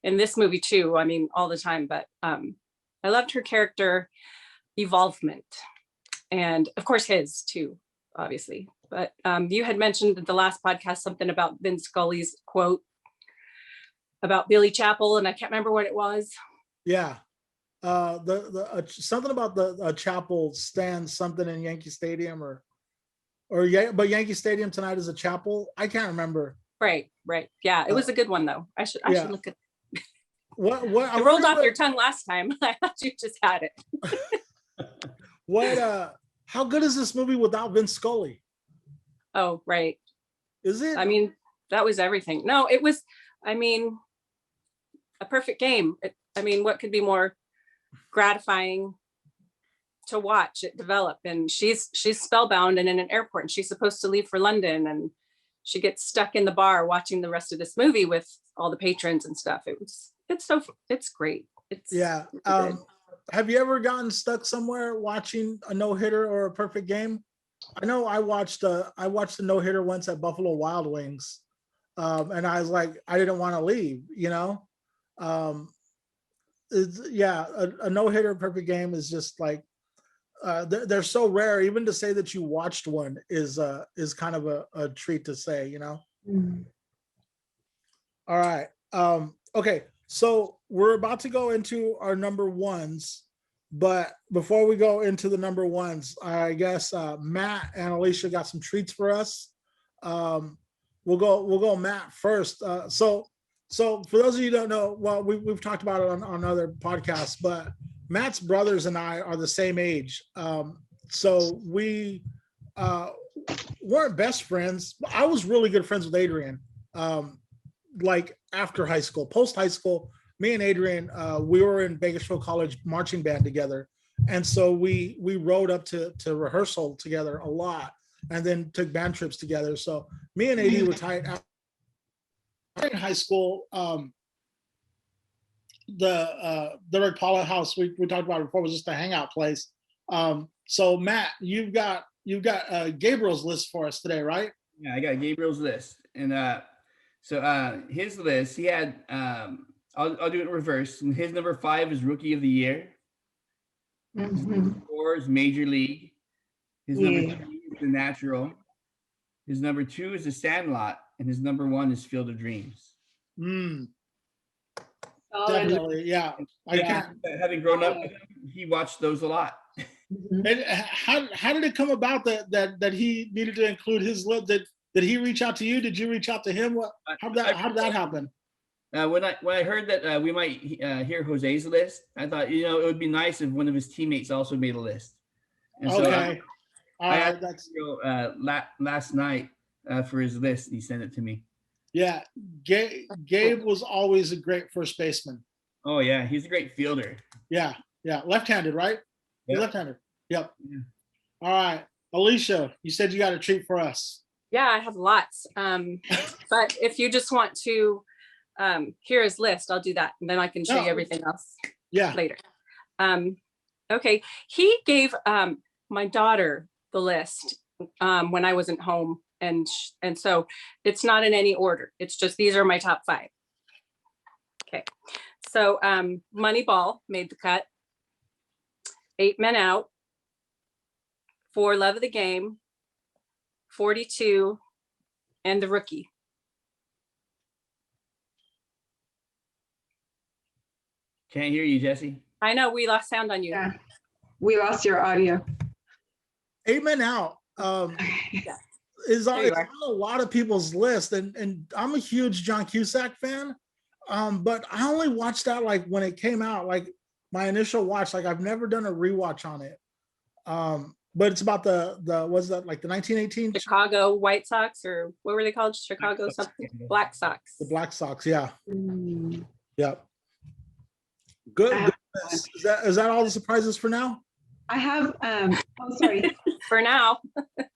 Speaker 4: in this movie too. I mean, all the time, but I loved her character evolvement. And of course his too, obviously. But you had mentioned at the last podcast something about Vince Scully's quote about Billy Chapel, and I can't remember what it was.
Speaker 1: Yeah. Something about the chapel stands something in Yankee Stadium but Yankee Stadium tonight is a chapel. I can't remember.
Speaker 4: Right. Yeah, it was a good one though. I should look at
Speaker 1: what
Speaker 4: it rolled off your tongue last time. I thought you just had
Speaker 1: it. How good is this movie without Vince Scully?
Speaker 4: Oh, right.
Speaker 1: Is it?
Speaker 4: I mean, that was everything. No, it was, I mean, a perfect game. What could be more gratifying to watch it develop? And she's spellbound and in an airport and she's supposed to leave for London and she gets stuck in the bar watching the rest of this movie with all the patrons and stuff. It's great. It's
Speaker 1: have you ever gotten stuck somewhere watching a no-hitter or a perfect game? I know I watched a no-hitter once at Buffalo Wild Wings. And I was like, I didn't want to leave, you know? A no-hitter perfect game is just like, they're so rare. Even to say that you watched one is kind of a treat to say, you know? All right. Okay. So we're about to go into our number ones, but before we go into the number ones, I guess Matt and Alicia got some treats for us. We'll go Matt first. So for those of you who don't know, well, we've talked about it on other podcasts, but Matt's brothers and I are the same age. So we weren't best friends. I was really good friends with Adrian. Like after high school, post high school, me and Adrian, we were in Bakersfield College marching band together. And so we rode up to rehearsal together a lot and then took band trips together. So me and AD were tight. In high school, the Rick Paula house we talked about it before was just a hangout place. So Matt, you've got Gabriel's list for us today, right?
Speaker 3: Yeah, I got Gabriel's list, and his list, he had I'll do it in reverse. And his number 5 is Rookie of the Year. His number 4 is Major League. His number 3 is The Natural. His number 2 is The Sandlot, and his number 1 is Field of Dreams.
Speaker 1: Definitely, yeah.
Speaker 3: Having grown up with him, he watched those a lot.
Speaker 1: And how did it come about that he needed to include his list? Did he reach out to you? Did you reach out to him? How did that happen?
Speaker 3: When I heard that we might hear Jose's list, I thought it would be nice if one of his teammates also made a list. And
Speaker 1: okay,
Speaker 3: I asked last night for his list. He sent it to me.
Speaker 1: Yeah, Gabe was always a great first baseman.
Speaker 3: Oh yeah, he's a great fielder.
Speaker 1: Yeah, left-handed, right?
Speaker 3: Yep.
Speaker 1: He's left-handed. Yep.
Speaker 3: Yeah.
Speaker 1: All right, Alicia, you said you got a treat for us.
Speaker 4: Yeah, I have lots. But if you just want to hear his list, I'll do that, and then I can show you everything else later. Okay, he gave my daughter the list when I wasn't home, and so it's not in any order. It's just these are my top 5. Okay, so Moneyball made the cut. 8 Men Out, For Love of the Game, 42, and The Rookie.
Speaker 3: Can't hear you, Jesse.
Speaker 4: I know we lost sound on you.
Speaker 2: Yeah, we lost your audio.
Speaker 1: 8 Men Out is on a lot of people's list, and I'm a huge John Cusack fan, but I only watched that like when it came out, like my initial watch. Like I've never done a rewatch on it. But it's about the was that like the 1918
Speaker 4: Chicago White Sox, or what were they called? Chicago something? Black Sox.
Speaker 1: The Black Sox, yeah. Yep. Good. Is that all the surprises for now?
Speaker 2: I have sorry.
Speaker 4: For now.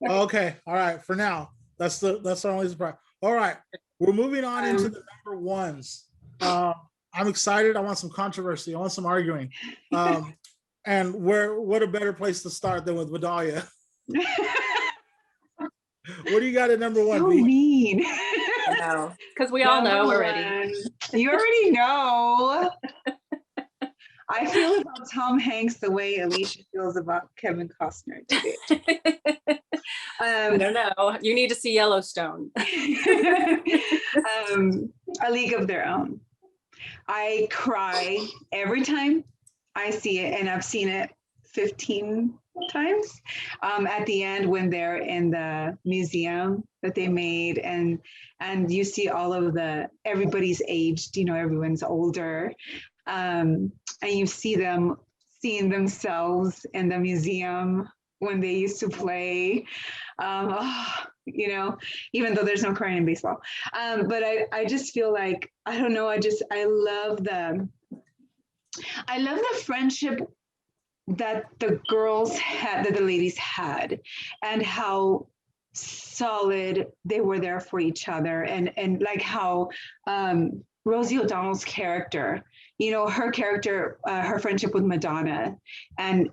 Speaker 1: Okay. All right. For now. That's our only surprise. All right. We're moving on into the number ones. I'm excited. I want some controversy. I want some arguing. And what a better place to start than with Vidalia. What do you got at number 1?
Speaker 2: So mean.
Speaker 4: No, because we all know already.
Speaker 2: You already know. I feel about Tom Hanks the way Alicia feels about Kevin Costner today.
Speaker 4: I don't know. You need to see Yellowstone.
Speaker 2: A League of Their Own. I cry every time I see it, and I've seen it 15 times at the end when they're in the museum that they made, and you see all of everybody's aged, everyone's older, and you see them seeing themselves in the museum when they used to play, even though there's no crying in baseball, but I just feel like, I don't know, I love the friendship that the girls had, that the ladies had, and how solid they were there for each other, and like how Rosie O'Donnell's character, her character, her friendship with Madonna, and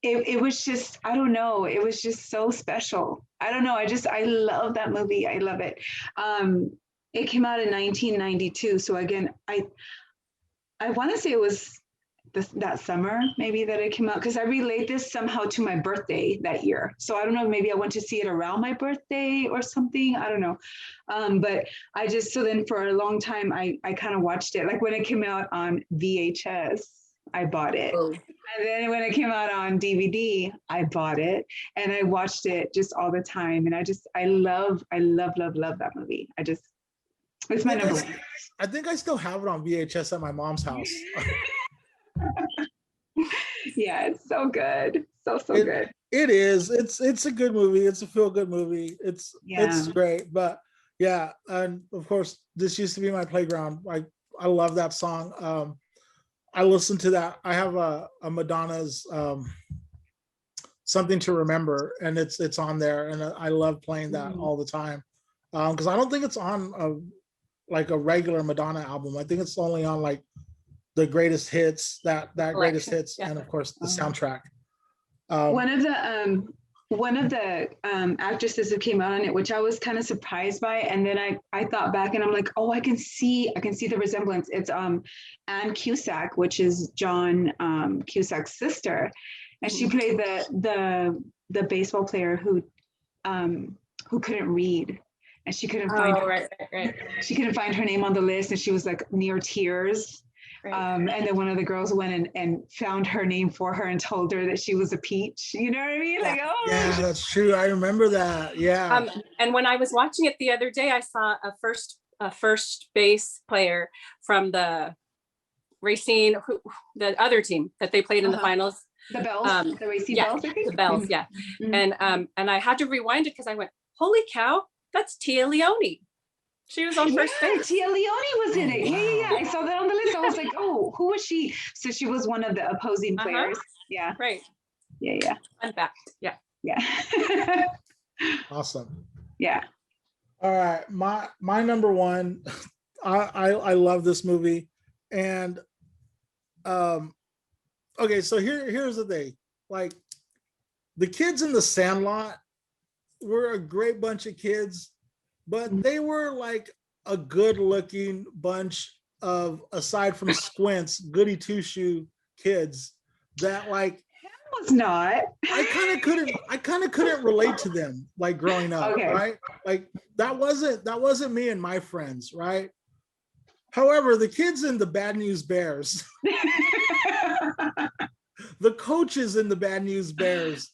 Speaker 2: it was just, I don't know, it was just so special. I don't know, I love that movie. I love it. It came out in 1992, so again, I want to say it was that summer maybe that it came out, because I relate this somehow to my birthday that year. So I don't know, maybe I went to see it around my birthday or something. I don't know. But so then for a long time, I kind of watched it. Like when it came out on VHS, I bought it. Oh. And then when it came out on DVD, I bought it, and I watched it just all the time. And I love that movie. It's my number 1.
Speaker 1: I think I still have it on VHS at my mom's house.
Speaker 2: Yeah, it's so good. So good.
Speaker 1: It is. It's a good movie. It's a feel-good movie. It's great. But yeah, and of course, this used to be my playground. I love that song. I listen to that. I have a Madonna's Something to Remember, and it's on there, and I love playing that all the time. Because I don't think it's on a regular Madonna album. I think it's only on like the greatest hits, that greatest
Speaker 4: Collection,
Speaker 1: hits,
Speaker 4: yeah.
Speaker 1: and of course the
Speaker 2: Oh.
Speaker 1: soundtrack.
Speaker 2: One of the actresses who came out on it, which I was kind of surprised by, and then I thought back and I'm like, oh, I can see the resemblance. It's Anne Cusack, which is John Cusack's sister, and she played the baseball player who couldn't read, and she couldn't find she couldn't find her name on the list, and she was like near tears. And then one of the girls went and found her name for her and told her that she was a peach. You know what I mean? Like, oh,
Speaker 1: yeah, that's true. I remember that. Yeah.
Speaker 4: And when I was watching it the other day, I saw a first base player from the Racine, the other team that they played in the finals.
Speaker 2: The Bells, the Racing Bells, I think.
Speaker 4: The Bells, yeah. And I had to rewind it because I went, holy cow, that's Tia Leone. She was on first base.
Speaker 2: Tia Leone was in it.
Speaker 1: Wow.
Speaker 2: Yeah. I saw that on the list. I was like, oh, who was she? So she was one of the opposing players. Yeah.
Speaker 4: Right.
Speaker 2: Yeah.
Speaker 4: Fun fact. Yeah.
Speaker 2: Yeah.
Speaker 1: Awesome.
Speaker 2: Yeah.
Speaker 1: All right, my number one. I love this movie, and okay, so here's the thing. Like, the kids in the Sandlot were a great bunch of kids, but they were like a good-looking bunch of, aside from Squints, goody two-shoe kids that, like,
Speaker 2: Was not.
Speaker 1: I kind of couldn't relate to them, like, growing up,
Speaker 2: Okay.
Speaker 1: right? Like, that wasn't me and my friends, right? However, the kids in the Bad News Bears, the coaches in the Bad News Bears,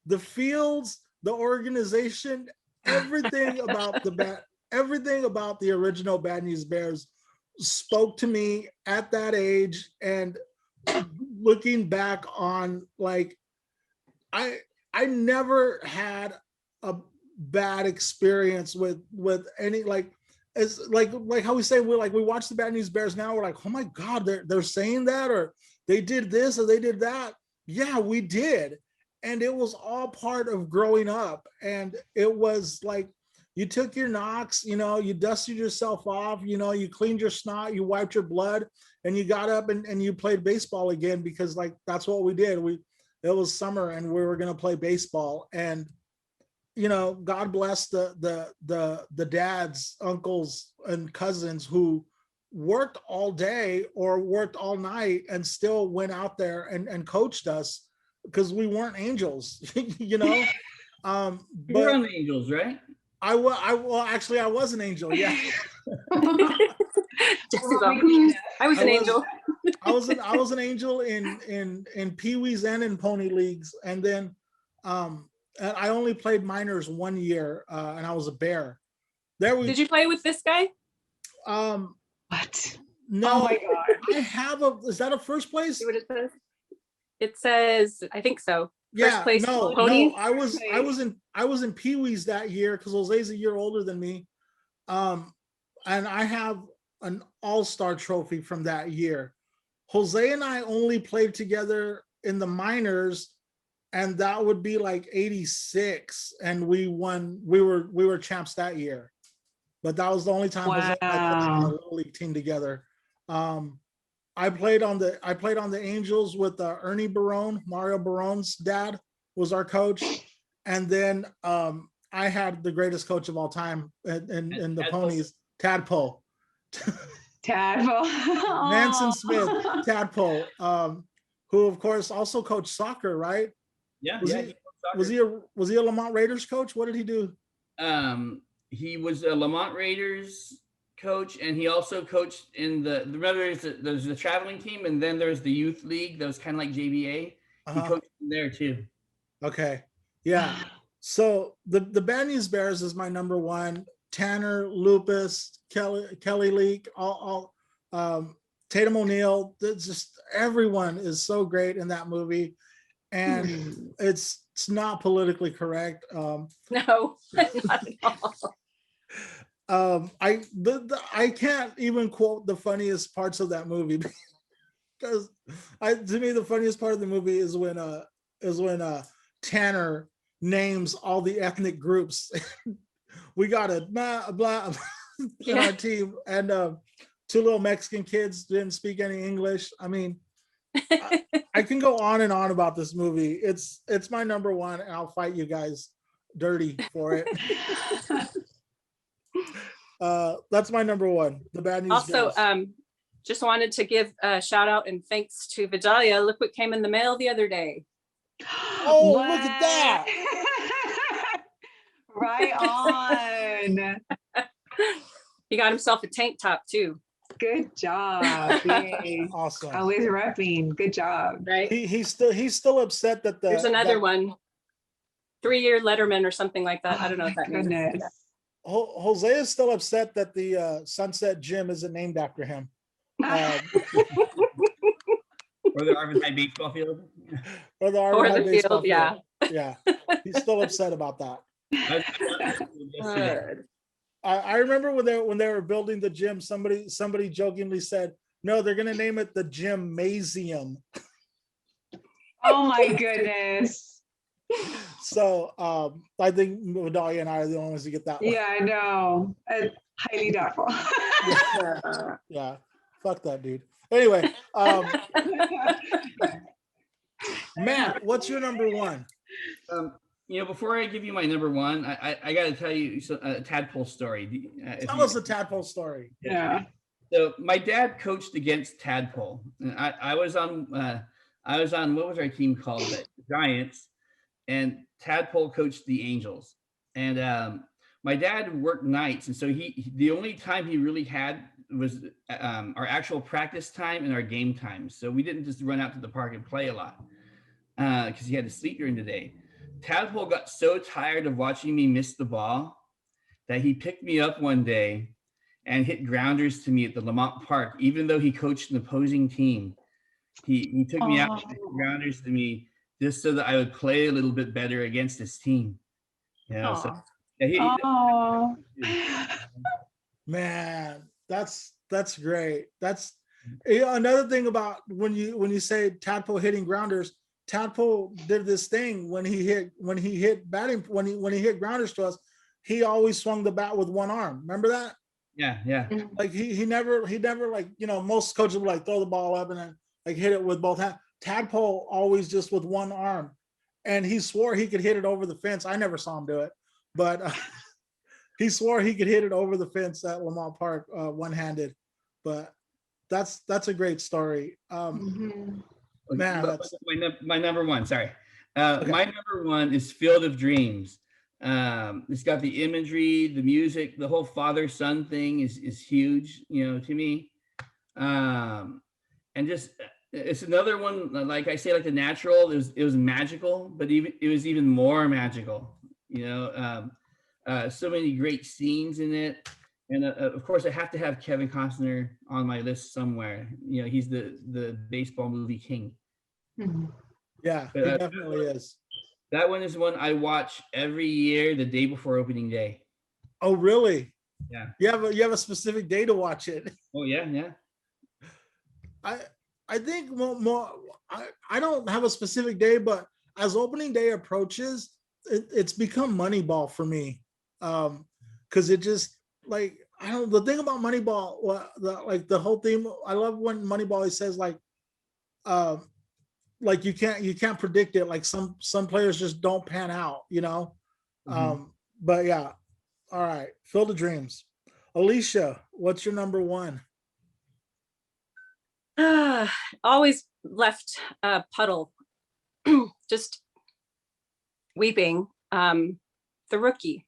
Speaker 1: the fields, the organization, everything about the original Bad News Bears spoke to me at that age. And looking back on, like, I never had a bad experience with any, like, it's like how we say, we watch the Bad News Bears now, we're like, oh my God, they're saying that, or they did this or they did that. Yeah, we did. And it was all part of growing up. And it was like, you took your knocks, you dusted yourself off, you cleaned your snot, you wiped your blood, and you got up and you played baseball again, because, like, that's what we did. It was summer and we were going to play baseball. And, God bless the dads, uncles, and cousins who worked all day or worked all night and still went out there and coached us, because we weren't angels,
Speaker 3: You were on the Angels, right?
Speaker 1: I was an angel. Yeah.
Speaker 4: I was an angel.
Speaker 1: I was an angel in Pee Wees and in Pony Leagues, and then and I only played minors 1 year, and I was a Bear.
Speaker 4: Did you play with this guy?
Speaker 2: What?
Speaker 1: No,
Speaker 2: Oh my God.
Speaker 1: I have is that a first place?
Speaker 4: See what it says? It says, I think so.
Speaker 1: Yeah,
Speaker 4: First place
Speaker 1: no,
Speaker 4: pony?
Speaker 1: I was in Pee Wees that year, because Jose's a year older than me, and I have an all-star trophy from that year. Jose and I only played together in the minors, and that would be like 86, and we won. We were champs that year, but that was the only time Jose and I played on a little league team together. I played on the Angels with Ernie Barone. Mario Barone's dad was our coach, and then I had the greatest coach of all time in the Ponies, Tadpole.
Speaker 2: Tadpole.
Speaker 1: Manson Smith, Tadpole, who of course also coached soccer, right?
Speaker 3: Yeah.
Speaker 1: Was he a Lamont Raiders coach? What did he do?
Speaker 3: He was a Lamont Raiders coach, and he also coached in there's the traveling team, and then there's the youth league that was kind of like JBA. He coached there too. Okay. Yeah.
Speaker 1: So the Bad News Bears is my number one. Tanner, Lupus, Kelly Leak, all Tatum O'Neal. Just everyone is so great in that movie, and it's not politically correct.
Speaker 4: No, not at all.
Speaker 1: I can't even quote the funniest parts of that movie, because to me the funniest part of the movie is when Tanner names all the ethnic groups. We got a blah blah in our team, and two little Mexican kids didn't speak any English. I mean, I can go on and on about this movie. It's my number one, and I'll fight you guys dirty for it. That's my number one. The Bad News
Speaker 4: Also,
Speaker 1: Bears.
Speaker 4: just wanted to give a shout out and thanks to Vidalia. Look what came in the mail the other day.
Speaker 1: Oh, look at that.
Speaker 2: Right on.
Speaker 4: He got himself a tank top too.
Speaker 2: Good job. Yay.
Speaker 1: Awesome.
Speaker 2: Always repping. Good job.
Speaker 4: Right.
Speaker 1: He's still upset that
Speaker 4: There's another one. 3-year Letterman or something like that. I don't know what that means.
Speaker 2: Goodness.
Speaker 1: Jose is still upset that the Sunset Gym isn't named after him.
Speaker 3: Or the Arvin High baseball field.
Speaker 1: Or the
Speaker 4: Or
Speaker 1: Arvin High
Speaker 4: the
Speaker 1: baseball
Speaker 4: field, yeah.
Speaker 1: Yeah. He's still upset about that.
Speaker 3: Yesterday.
Speaker 1: I remember when they were building the gym, somebody jokingly said, no, they're gonna name it the Gymnasium.
Speaker 2: Oh my goodness.
Speaker 1: So I think Vidalia and I are the only ones to get that one.
Speaker 2: Yeah, I know. Highly doubtful.
Speaker 1: Yeah. Fuck that dude. Anyway, Matt, what's your number one?
Speaker 3: Before I give you my number one, I got to tell you a tadpole story.
Speaker 1: Tell us the tadpole story.
Speaker 2: Yeah.
Speaker 3: So my dad coached against tadpole. And I was on what was our team called? The Giants, and tadpole coached the Angels. And my dad worked nights, and so the only time he really had was our actual practice time and our game time. So we didn't just run out to the park and play a lot because he had to sleep during the day. Tadpole got so tired of watching me miss the ball that he picked me up one day and hit grounders to me at the Lamont Park, even though he coached an opposing team. He took me out and hit grounders to me just so that I would play a little bit better against his team. So yeah,
Speaker 1: Man, that's great. That's another thing about when you say Tadpole hitting grounders. Tadpole did this thing when he hit grounders to us. He always swung the bat with one arm. Remember that?
Speaker 3: Yeah.
Speaker 1: Like he never like, most coaches would like throw the ball up and then like hit it with both hands. Tadpole always just with one arm, and he swore he could hit it over the fence. I never saw him do it, but he swore he could hit it over the fence at Lamont Park one-handed. But that's a great story. Man, that's
Speaker 3: my number one. Sorry,
Speaker 1: Okay.
Speaker 3: My number one is Field of Dreams. It's got the imagery, the music, the whole father-son thing is huge, to me. And just it's another one, like I say, like The Natural. It was magical, but it was even more magical. So many great scenes in it. And of course, I have to have Kevin Costner on my list somewhere. He's the baseball movie king.
Speaker 1: Yeah, he definitely is.
Speaker 3: That one is one I watch every year, the day before opening day.
Speaker 1: Oh, really?
Speaker 3: Yeah.
Speaker 1: You have a specific day to watch it.
Speaker 3: Oh yeah.
Speaker 1: I think more. I don't have a specific day, but as opening day approaches, it's become Moneyball for me. Because it just like the thing about Moneyball, the whole theme. I love when Moneyball says like you can't predict it. Like some players just don't pan out, But yeah, all right. Field of Dreams. Alicia, what's your number one?
Speaker 4: Always left a puddle, just weeping. The Rookie.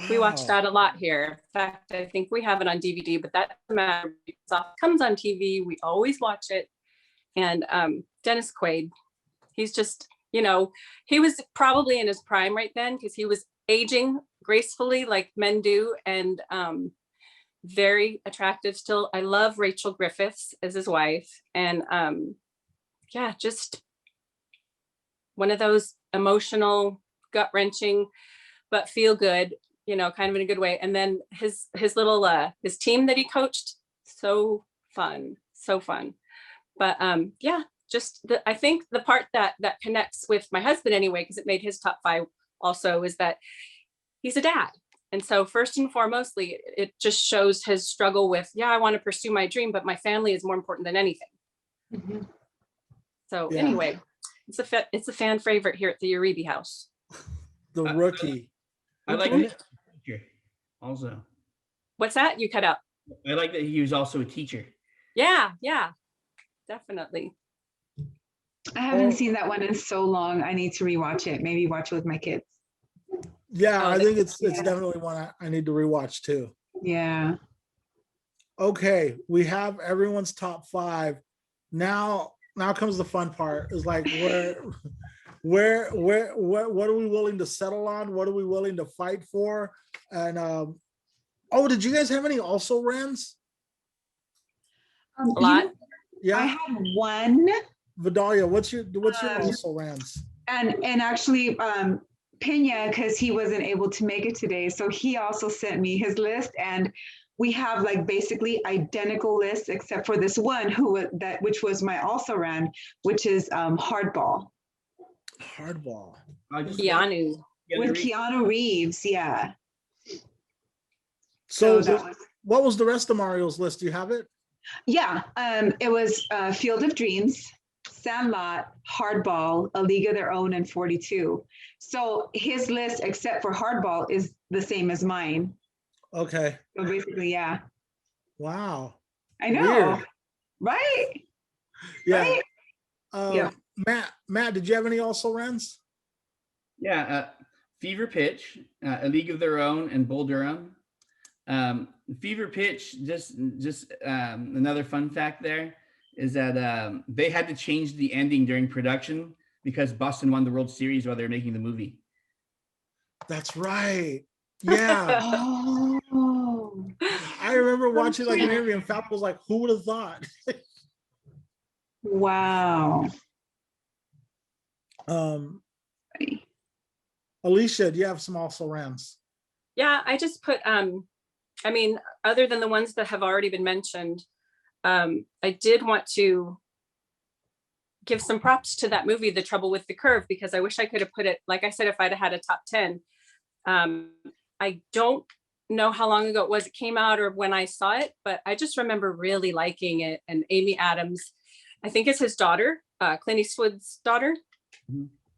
Speaker 4: We watch that a lot here. In fact, I think we have it on DVD, but that doesn't matter. It comes on TV. We always watch it. And Dennis Quaid, he's just, he was probably in his prime right then because he was aging gracefully like men do, and very attractive still. I love Rachel Griffiths as his wife. And just one of those emotional, gut-wrenching, but feel good, kind of in a good way. And then his little his team that he coached, so fun. But I think the part that connects with my husband anyway, because it made his top 5 also, is that he's a dad. And so first and foremostly, it just shows his struggle with, yeah, I want to pursue my dream, but my family is more important than anything.
Speaker 2: Mhm.
Speaker 4: So
Speaker 1: Yeah.
Speaker 4: anyway, it's a fan favorite here at the Uribe house.
Speaker 1: The Rookie.
Speaker 3: I like
Speaker 1: And
Speaker 3: that teacher also.
Speaker 4: What's that? You cut out.
Speaker 3: I like that he was also a teacher.
Speaker 4: Yeah, definitely.
Speaker 2: I haven't
Speaker 1: Oh.
Speaker 2: seen that one in so long. I need to rewatch it. Maybe watch it with my kids.
Speaker 1: yeah,
Speaker 4: Oh,
Speaker 1: I think it's
Speaker 2: yeah.
Speaker 1: definitely one I need to rewatch too.
Speaker 2: Yeah.
Speaker 1: Okay, we have everyone's top 5. Now comes the fun part. Is like what are we willing to settle on? What are we willing to fight for? And oh, did you guys have any also rans?
Speaker 4: A lot.
Speaker 2: I
Speaker 1: Yeah,
Speaker 2: had one,
Speaker 1: Vidalia, what's your
Speaker 2: Um,
Speaker 1: also rans?
Speaker 2: and actually Pena, because he wasn't able to make it today, so he also sent me his list, and we have like basically identical lists except for this one which was my also ran, which is Hardball
Speaker 1: Hardball.
Speaker 3: I just
Speaker 4: Keanu.
Speaker 2: with Keanu Reeves. Yeah.
Speaker 1: So
Speaker 2: that was,
Speaker 1: what was the rest of Mario's list? Do you have it?
Speaker 2: yeah, it was Field of Dreams, Sandlot, Hardball, A League of Their Own, and 42. So his list, except for Hardball, is the same as mine.
Speaker 1: Okay.
Speaker 2: So basically, yeah.
Speaker 1: Wow.
Speaker 2: I know.
Speaker 1: Weird.
Speaker 2: Right?
Speaker 1: Yeah.
Speaker 2: Right? Yeah.
Speaker 1: Matt, did you have any also rans?
Speaker 3: Yeah, Fever Pitch, A League of Their Own, and Bull Durham. Fever Pitch, just another fun fact there is that they had to change the ending during production because Boston won the World Series while they were making the movie.
Speaker 1: That's right. Yeah.
Speaker 2: Oh.
Speaker 1: I remember watching like an interview and Fap was like, who would have thought?
Speaker 2: Wow.
Speaker 1: Alicia, do you have some also rans?
Speaker 4: Yeah, I just put I mean, other than the ones that have already been mentioned, I did want to give some props to that movie, The Trouble with the Curve, because I wish I could have put it, like I said, if I'd have had a top 10. I don't know how long ago it came out or when I saw it, but I just remember really liking it. And Amy Adams, I think it's his daughter, Clint Eastwood's daughter,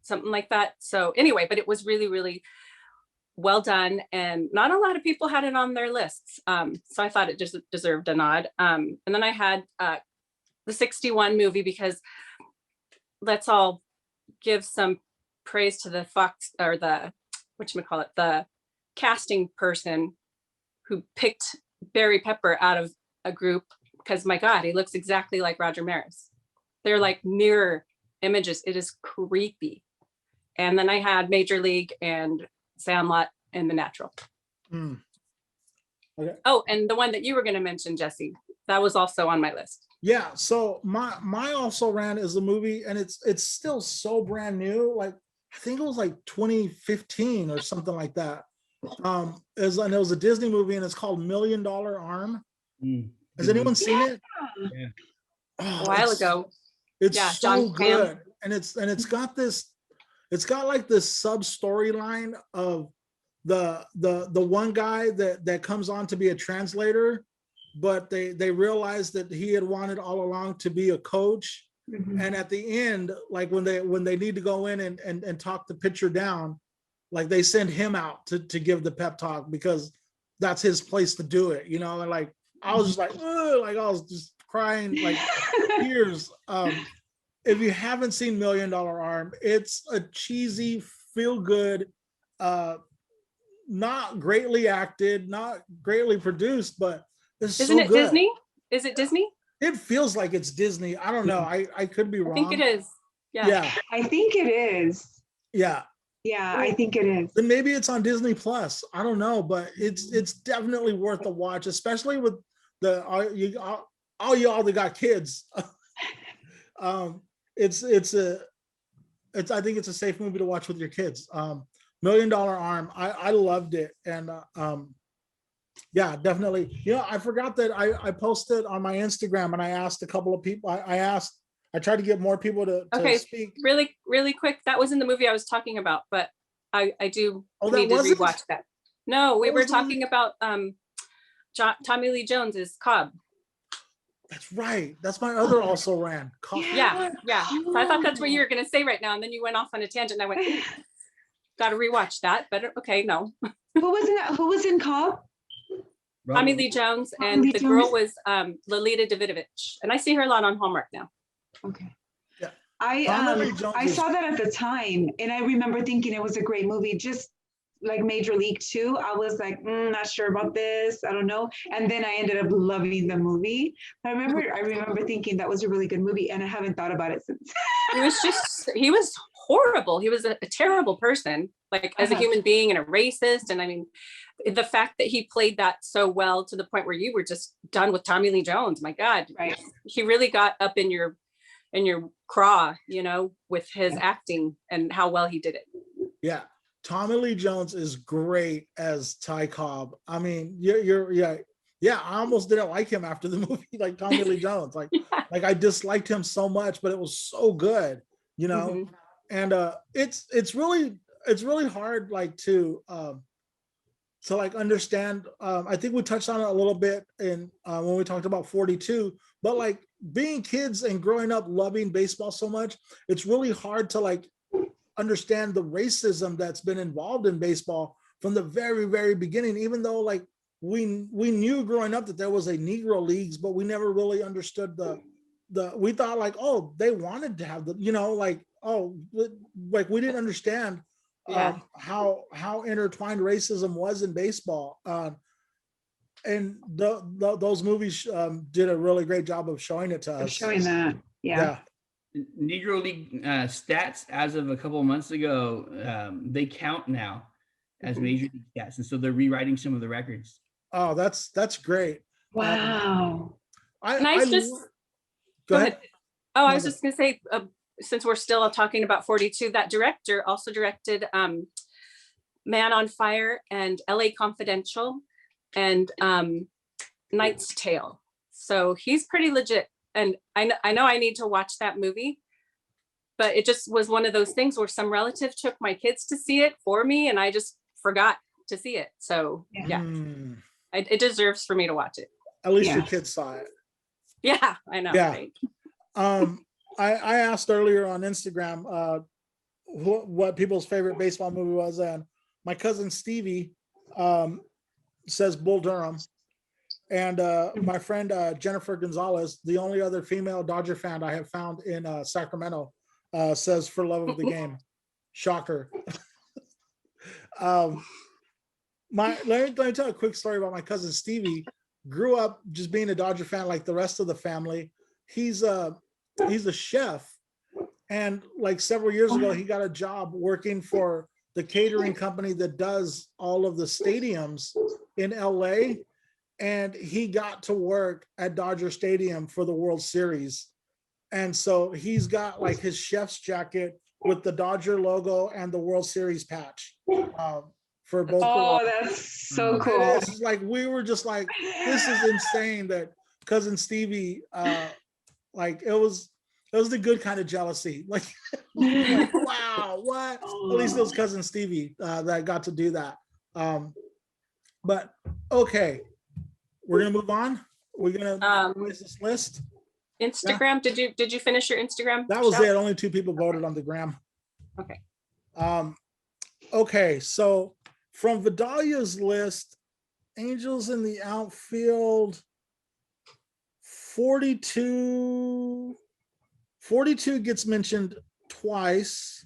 Speaker 4: something like that. So anyway, but it was really, really well done, and not a lot of people had it on their lists, so I thought it just deserved a nod. And then I had the 61 movie, because let's all give some praise to the Fox, or the whatchamacallit, the casting person who picked Barry Pepper out of a group, because my God, he looks exactly like Roger Maris. They're like mirror images. It is creepy. And then I had Major League and Sandlot and The Natural.
Speaker 1: Okay.
Speaker 4: Oh, and the one that you were going to mention, Jesse, that was also on my list.
Speaker 1: Yeah. So my also ran is a movie, and it's still so brand new. Like I think it was like 2015 or something like that. And it was a Disney movie, and it's called $1 Million Arm. Has anyone seen it?
Speaker 3: Yeah.
Speaker 1: Oh,
Speaker 4: A while ago.
Speaker 1: It's
Speaker 4: Yeah,
Speaker 1: so
Speaker 4: John
Speaker 1: good, and it's got like this sub storyline of the one guy that comes on to be a translator, but they realized that he had wanted all along to be a coach. And at the end, like when they need to go in and talk the pitcher down, like they send him out to give the pep talk because that's his place to do it, and like I was just like, ugh, like I was just crying like tears. If you haven't seen $1 Million Arm, it's a cheesy, feel good, not greatly acted, not greatly produced, but it's
Speaker 4: Isn't
Speaker 1: so
Speaker 4: it
Speaker 1: good.
Speaker 4: Disney? Is it Disney?
Speaker 1: It feels like it's Disney. I don't know. I could be wrong.
Speaker 4: I think it is. Yeah.
Speaker 1: Yeah.
Speaker 2: I think it is.
Speaker 1: Yeah.
Speaker 2: Yeah, I think it is.
Speaker 1: Then maybe it's on Disney Plus. I don't know, but it's definitely worth a watch, especially with all y'all that got kids. I think it's a safe movie to watch with your kids. $1 Million Arm. I loved it. And yeah, definitely. I forgot that I posted on my Instagram, and I asked a couple of people. I tried to get more people to speak.
Speaker 4: Really, really quick. That was in the movie I was talking about, but I do need to rewatch that. No, we
Speaker 1: What
Speaker 4: were
Speaker 1: was the movie?
Speaker 4: talking about Tommy Lee Jones's Cobb.
Speaker 1: That's right. That's my other also ran.
Speaker 4: Yeah. So I thought that's what you were going to say right now, and then you went off on a tangent. And I went, got to rewatch that. But okay, no.
Speaker 2: Who was in Cobb?
Speaker 4: Tommy Lee Jones,
Speaker 2: Tommy
Speaker 4: and
Speaker 2: Lee
Speaker 4: the
Speaker 2: Jones.
Speaker 4: girl was Lolita Davidovich, and I see her a lot on Hallmark now.
Speaker 2: Okay.
Speaker 1: Yeah.
Speaker 2: I saw that at the time, and I remember thinking it was a great movie. Just like Major League 2, I was like, not sure about this. I don't know. And then I ended up loving the movie. I remember thinking that was a really good movie, and I haven't thought about it since.
Speaker 4: He was horrible. He was a terrible person, like as a human being and a racist. And I mean, the fact that he played that so well to the point where you were just done with Tommy Lee Jones, my God,
Speaker 2: Right.
Speaker 4: He really got up in your craw, with his acting and how well he did it.
Speaker 1: Yeah. Tommy Lee Jones is great as Ty Cobb. I mean, yeah. I almost didn't like him after the movie, like Tommy Lee Jones. Like, like I disliked him so much, but it was so good,
Speaker 4: Mhm.
Speaker 1: And it's really hard, like to like understand. I think we touched on it a little bit in when we talked about 42, but like being kids and growing up loving baseball so much, it's really hard to like understand the racism that's been involved in baseball from the very, very beginning, even though like we knew growing up that there was a Negro leagues, but we never really understood we thought like, oh, they wanted to have like we didn't understand how intertwined racism was in baseball. And those movies did a really great job of showing it to us.
Speaker 2: Showing that. Yeah.
Speaker 3: Negro League stats as of a couple of months ago, they count now as major league stats, and so they're rewriting some of the records.
Speaker 1: Oh, that's great.
Speaker 2: Wow.
Speaker 1: Go ahead.
Speaker 4: Oh, I was just gonna say, since we're still talking about 42, that director also directed Man on Fire and LA Confidential and Knight's Tale. So he's pretty legit. And I know I need to watch that movie, but it just was one of those things where some relative took my kids to see it for me, and I just forgot to see it. So yeah, it deserves for me to watch it.
Speaker 1: At least your kids saw it.
Speaker 4: Yeah, I know.
Speaker 1: Yeah.
Speaker 4: Right?
Speaker 1: I asked earlier on Instagram what people's favorite baseball movie was, and my cousin Stevie says Bull Durham. And my friend Jennifer Gonzalez, the only other female Dodger fan I have found in Sacramento, says For Love of the Game. Shocker. Let me tell a quick story about my cousin Stevie. Grew up just being a Dodger fan like the rest of the family. He's a chef, and like several years ago, he got a job working for the catering company that does all of the stadiums in LA. And he got to work at Dodger Stadium for the World Series. And so he's got like his chef's jacket with the Dodger logo and the World Series patch for both.
Speaker 2: Oh, that's so cool.
Speaker 1: It's like, we were just like, this is insane that cousin Stevie, like it was the good kind of jealousy. Like, like wow, what? At least it was cousin Stevie that got to do that. But okay. We're gonna move on. We're gonna finish this list.
Speaker 4: Instagram. Yeah. Did you finish your Instagram?
Speaker 1: That was it. Only 2 people voted on the gram.
Speaker 4: Okay.
Speaker 1: Okay. So from Vidalia's list, Angels in the Outfield, 42 gets mentioned twice.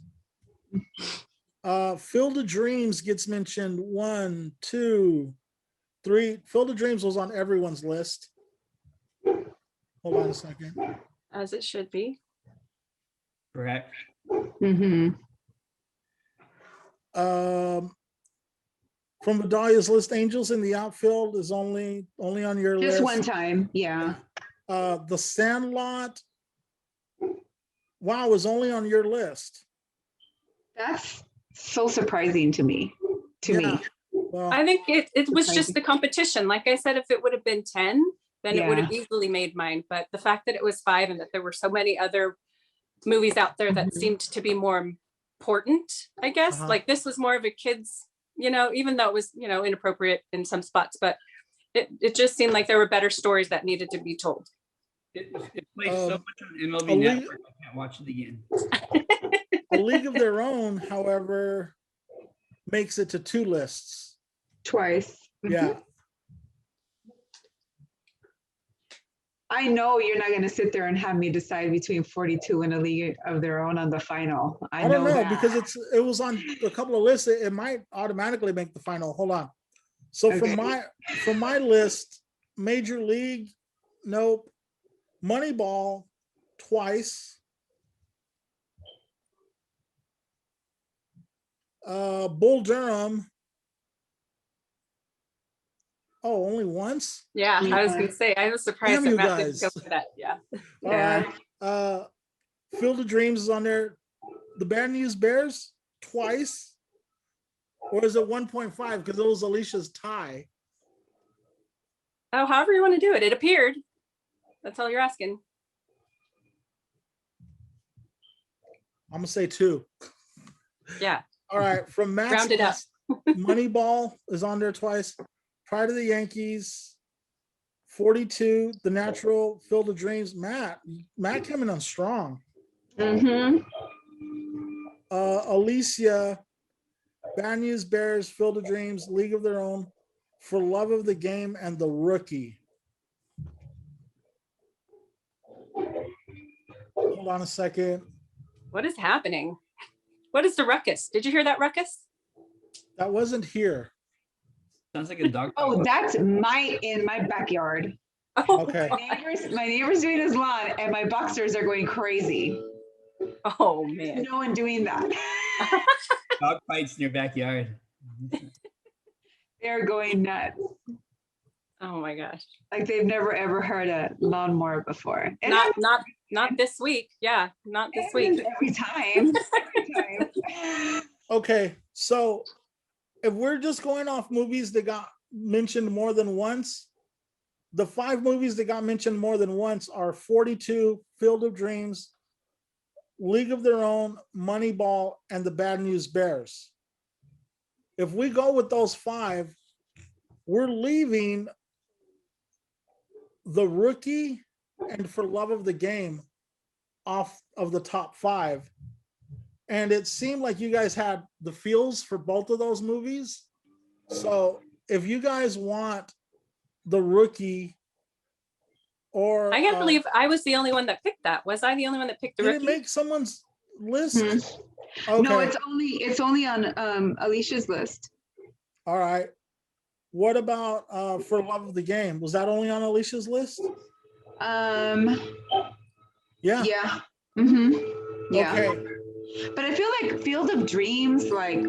Speaker 1: Field of Dreams gets mentioned 1, 2, 3. Field of Dreams was on everyone's list. Hold on a second.
Speaker 4: As it should be.
Speaker 3: Correct.
Speaker 2: Mm-hmm.
Speaker 1: From Vidalia's list, Angels in the Outfield is only on your list.
Speaker 2: Just one time, yeah.
Speaker 1: The Sandlot, wow, is only on your list.
Speaker 2: That's so surprising to me. Me.
Speaker 1: Well,
Speaker 4: I think it was just the competition. Like I said, if it would have been 10, then it would have easily made mine. But the fact that it was 5 and that there were so many other movies out there that seemed to be more important, I guess. Like this was more of a kids even though it was, inappropriate in some spots, but it just seemed like there were better stories that needed to be told.
Speaker 3: It plays so much on MLB
Speaker 1: A
Speaker 3: Network, I can't watch it again.
Speaker 1: A League of Their Own, however, makes it to 2 lists.
Speaker 2: Twice.
Speaker 1: Yeah.
Speaker 2: I know you're not going to sit there and have me decide between 42 and A League of Their Own on the final.
Speaker 1: I don't know
Speaker 2: that.
Speaker 1: because it was on a couple of lists. It might automatically make the final. Hold on. So
Speaker 2: Okay.
Speaker 1: from my list, Major League, nope. Moneyball, twice. Bull Durham. Oh, only once?
Speaker 4: Yeah, I was gonna say, I was surprised
Speaker 1: Damn
Speaker 4: that
Speaker 1: you
Speaker 4: Matt didn't go
Speaker 1: guys.
Speaker 4: for that. Yeah.
Speaker 1: All right. Field of Dreams is on there. The Bad News Bears, twice. Or is it 1.5? Because it was Alicia's tie.
Speaker 4: Oh, however you want to do it. It appeared. That's all you're asking.
Speaker 1: I'm gonna say 2.
Speaker 4: Yeah.
Speaker 1: All right, from Matt's
Speaker 4: Round it up.
Speaker 1: list, Moneyball is on there twice. Pride of the Yankees, 42, The Natural, Field of Dreams. Matt coming on strong.
Speaker 2: Mm-hmm.
Speaker 1: Alicia, Bad News Bears, Field of Dreams, League of Their Own, For Love of the Game, and The Rookie. Hold on a second.
Speaker 4: What is happening? What is the ruckus? Did you hear that ruckus?
Speaker 1: That wasn't here.
Speaker 3: Sounds like a dog.
Speaker 2: Oh, that's in my backyard.
Speaker 4: Oh,
Speaker 1: Okay.
Speaker 2: My neighbor's doing his lawn and my boxers are going crazy.
Speaker 4: oh man.
Speaker 2: No one doing that.
Speaker 3: Dog fights in your backyard.
Speaker 2: They're going nuts.
Speaker 4: Oh my gosh.
Speaker 2: Like they've never ever heard a lawnmower before. And
Speaker 4: Not this week. Yeah, not this week.
Speaker 2: every time. Every time.
Speaker 1: Okay, so if we're just going off movies that got mentioned more than once, the 5 movies that got mentioned more than once are 42, Field of Dreams, League of Their Own, Moneyball, and The Bad News Bears. If we go with those 5, we're leaving The Rookie and For Love of the Game off of the top 5. And it seemed like you guys had the feels for both of those movies. So if you guys want The Rookie, or
Speaker 4: I can't believe I was the only one that picked that. Was I the only one that picked the
Speaker 1: did
Speaker 4: rookie?
Speaker 1: it make someone's list?
Speaker 2: Mm-hmm.
Speaker 1: Okay.
Speaker 2: No, it's only on Alicia's list.
Speaker 1: All right. What about For Love of the Game? Was that only on Alicia's list?
Speaker 2: Yeah.
Speaker 1: Yeah.
Speaker 2: Mm-hmm. Yeah.
Speaker 1: Okay.
Speaker 2: But I feel like Field of Dreams, like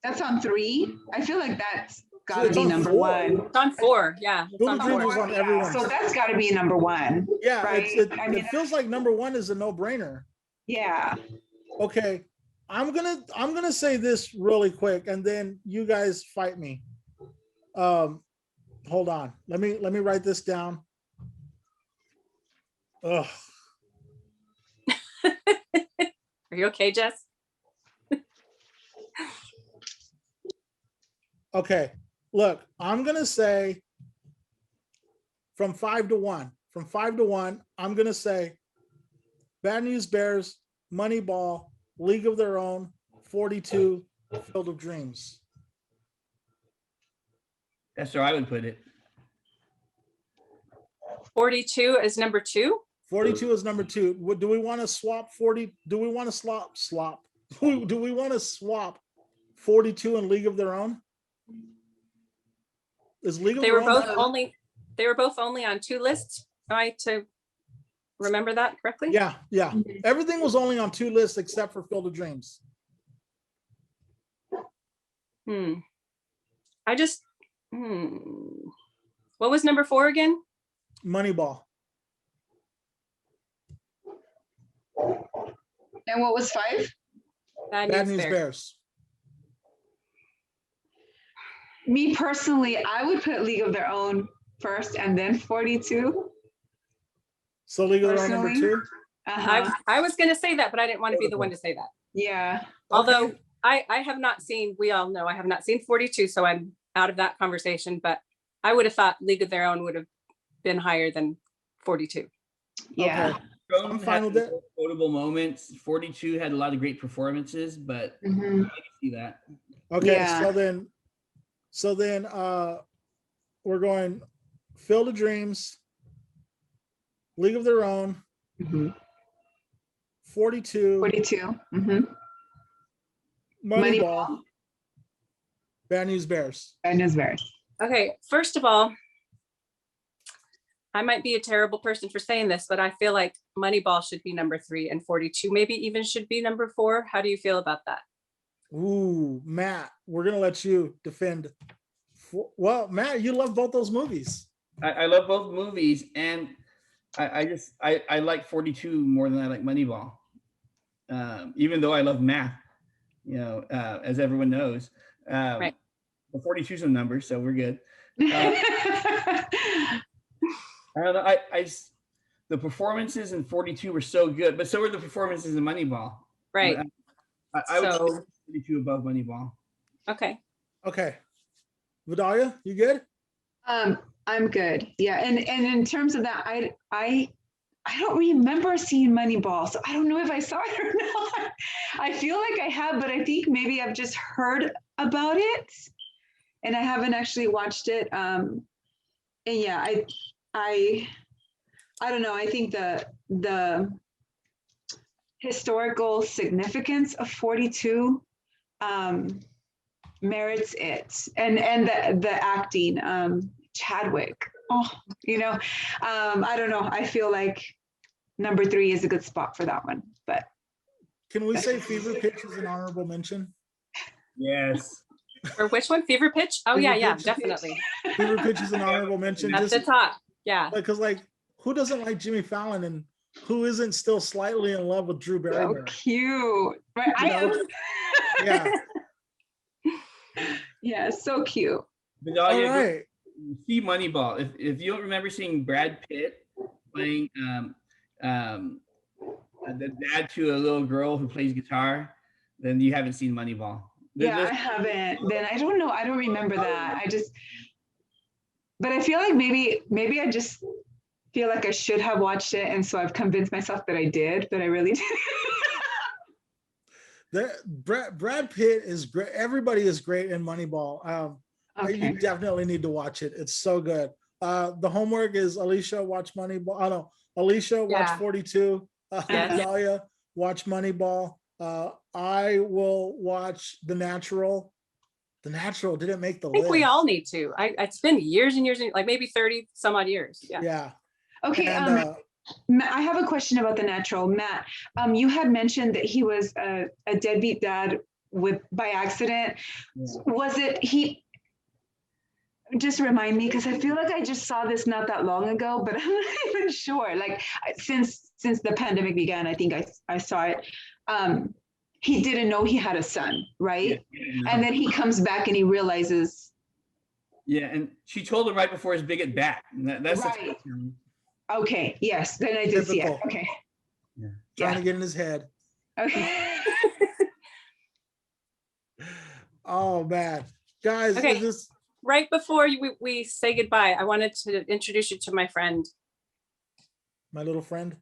Speaker 2: that's on 3. I feel like that's gotta
Speaker 1: It's
Speaker 2: be
Speaker 1: on
Speaker 2: number
Speaker 1: 4.
Speaker 2: 1.
Speaker 4: It's on 4. Yeah. It's
Speaker 1: Field
Speaker 4: on
Speaker 1: of Dreams
Speaker 4: 4.
Speaker 1: was on
Speaker 2: Yeah,
Speaker 1: everyone's.
Speaker 2: so that's gotta be number 1.
Speaker 1: Yeah,
Speaker 2: right?
Speaker 1: it feels like number 1 is a no-brainer.
Speaker 2: Yeah.
Speaker 1: Okay. I'm gonna say this really quick and then you guys fight me. Hold on. Let me write this down. Ugh.
Speaker 4: Are you okay, Jess?
Speaker 1: Okay. Look, I'm gonna say from 5 to 1. From 5 to 1, I'm gonna say Bad News Bears, Moneyball, League of Their Own, 42, Field of Dreams.
Speaker 3: That's where I would put it.
Speaker 4: 42 is number 2.
Speaker 1: 42 is number 2. Do we want to swap 40? Do we want to swap? Do we want to swap 42 and League of Their Own? Is League of
Speaker 4: They
Speaker 1: Their
Speaker 4: were
Speaker 1: Own?
Speaker 4: both only on 2 lists. Am I to remember that correctly?
Speaker 1: Yeah. Everything was only on 2 lists except for Field of Dreams.
Speaker 4: What was number 4 again?
Speaker 1: Moneyball.
Speaker 2: And what was 5?
Speaker 1: Bad News Bears.
Speaker 2: Me personally, I would put League of Their Own first and then 42.
Speaker 1: So League of Their Own number
Speaker 2: Personally?
Speaker 1: 2.
Speaker 2: Uh-huh.
Speaker 4: I was going to say that, but I didn't want to be the one to say that.
Speaker 2: Yeah.
Speaker 4: Although I have not seen, we all know I have not seen 42, so I'm out of that conversation, but I would have thought League of Their Own would have been higher than 42.
Speaker 2: Yeah.
Speaker 1: Okay.
Speaker 3: Throne
Speaker 1: I'm
Speaker 3: had
Speaker 1: fine with it.
Speaker 3: quotable moments. 42 had a lot of great performances, but
Speaker 2: Mhm.
Speaker 3: I can see that.
Speaker 1: Okay,
Speaker 2: Yeah.
Speaker 1: so then we're going Field of Dreams, League of Their Own,
Speaker 2: Mhm.
Speaker 1: 42,
Speaker 2: 42. Mhm.
Speaker 1: Moneyball, Bad News Bears.
Speaker 2: Bad News Bears.
Speaker 4: Okay, first of all, I might be a terrible person for saying this, but I feel like Moneyball should be number 3 and 42 maybe even should be number 4. How do you feel about that?
Speaker 1: Ooh, Matt, we're gonna let you defend. Well, Matt, you love both those movies.
Speaker 3: I love both movies, and I like 42 more than I like Moneyball. Even though I love math, as everyone knows.
Speaker 4: Right.
Speaker 3: But 42 is a number, so we're good. I don't know. The performances in 42 were so good, but so were the performances in Moneyball.
Speaker 4: Right.
Speaker 3: I would
Speaker 4: So-
Speaker 3: say 42 above Moneyball.
Speaker 4: Okay.
Speaker 1: Okay. Vidalia, you good?
Speaker 2: I'm good. Yeah, and in terms of that, I don't remember seeing Moneyball, so I don't know if I saw it or not. I feel like I have, but I think maybe I've just heard about it, and I haven't actually watched it. And yeah, I don't know. I think the historical significance of 42 merits it, and the acting, Chadwick. Oh, I don't know. I feel like number 3 is a good spot for that one. But
Speaker 1: Can we say Fever Pitch is an honorable mention?
Speaker 3: Yes.
Speaker 4: For which one? Fever Pitch? Oh
Speaker 1: Fever
Speaker 4: yeah,
Speaker 1: Pitch.
Speaker 4: definitely.
Speaker 1: Fever Pitch is an honorable mention.
Speaker 4: At the top. Yeah.
Speaker 1: Because who doesn't like Jimmy Fallon, and who isn't still slightly in love with Drew
Speaker 2: so
Speaker 1: Barrymore?
Speaker 2: cute, right?
Speaker 1: You
Speaker 2: I
Speaker 1: know?
Speaker 2: am.
Speaker 1: Yeah.
Speaker 2: Yeah, so cute.
Speaker 3: Vidalia,
Speaker 1: All right.
Speaker 3: see Moneyball. If you don't remember seeing Brad Pitt playing the dad to a little girl who plays guitar, then you haven't seen Moneyball.
Speaker 2: Yeah, I haven't. Then I don't know. I don't remember that. But I feel like maybe I just feel like I should have watched it, and so I've convinced myself that I did, but I really didn't.
Speaker 1: Brad Pitt is great. Everybody is great in Moneyball.
Speaker 2: Okay.
Speaker 1: You definitely need to watch it. It's so good. The homework is Alicia, watch Moneyball. Oh no, Alicia, watch
Speaker 4: Yeah.
Speaker 1: 42.
Speaker 4: Yes.
Speaker 1: Dahlia, watch Moneyball. I will watch The Natural. The Natural didn't make the
Speaker 4: I think
Speaker 1: list.
Speaker 4: we all need to. It's been years and years, like maybe 30 some odd years. Yeah.
Speaker 1: Yeah.
Speaker 2: Okay.
Speaker 1: And,
Speaker 2: Matt, I have a question about The Natural. Matt, you had mentioned that he was a deadbeat dad by accident.
Speaker 3: Yeah.
Speaker 2: Was it he? Just remind me, because I feel like I just saw this not that long ago, but I'm not even sure. Like since the pandemic began, I think I saw it. He didn't know he had a son, right?
Speaker 3: Yeah.
Speaker 2: And then he comes back and he realizes.
Speaker 3: Yeah, and she told him right before his big at bat. That's
Speaker 2: Right. Okay. Yes. Then I did see it.
Speaker 1: Typical.
Speaker 2: Okay.
Speaker 1: trying to get in his head.
Speaker 2: Okay.
Speaker 1: Oh man, guys,
Speaker 4: Okay.
Speaker 1: this
Speaker 4: Right before we say goodbye, I wanted to introduce you to my friend.
Speaker 1: my little friend.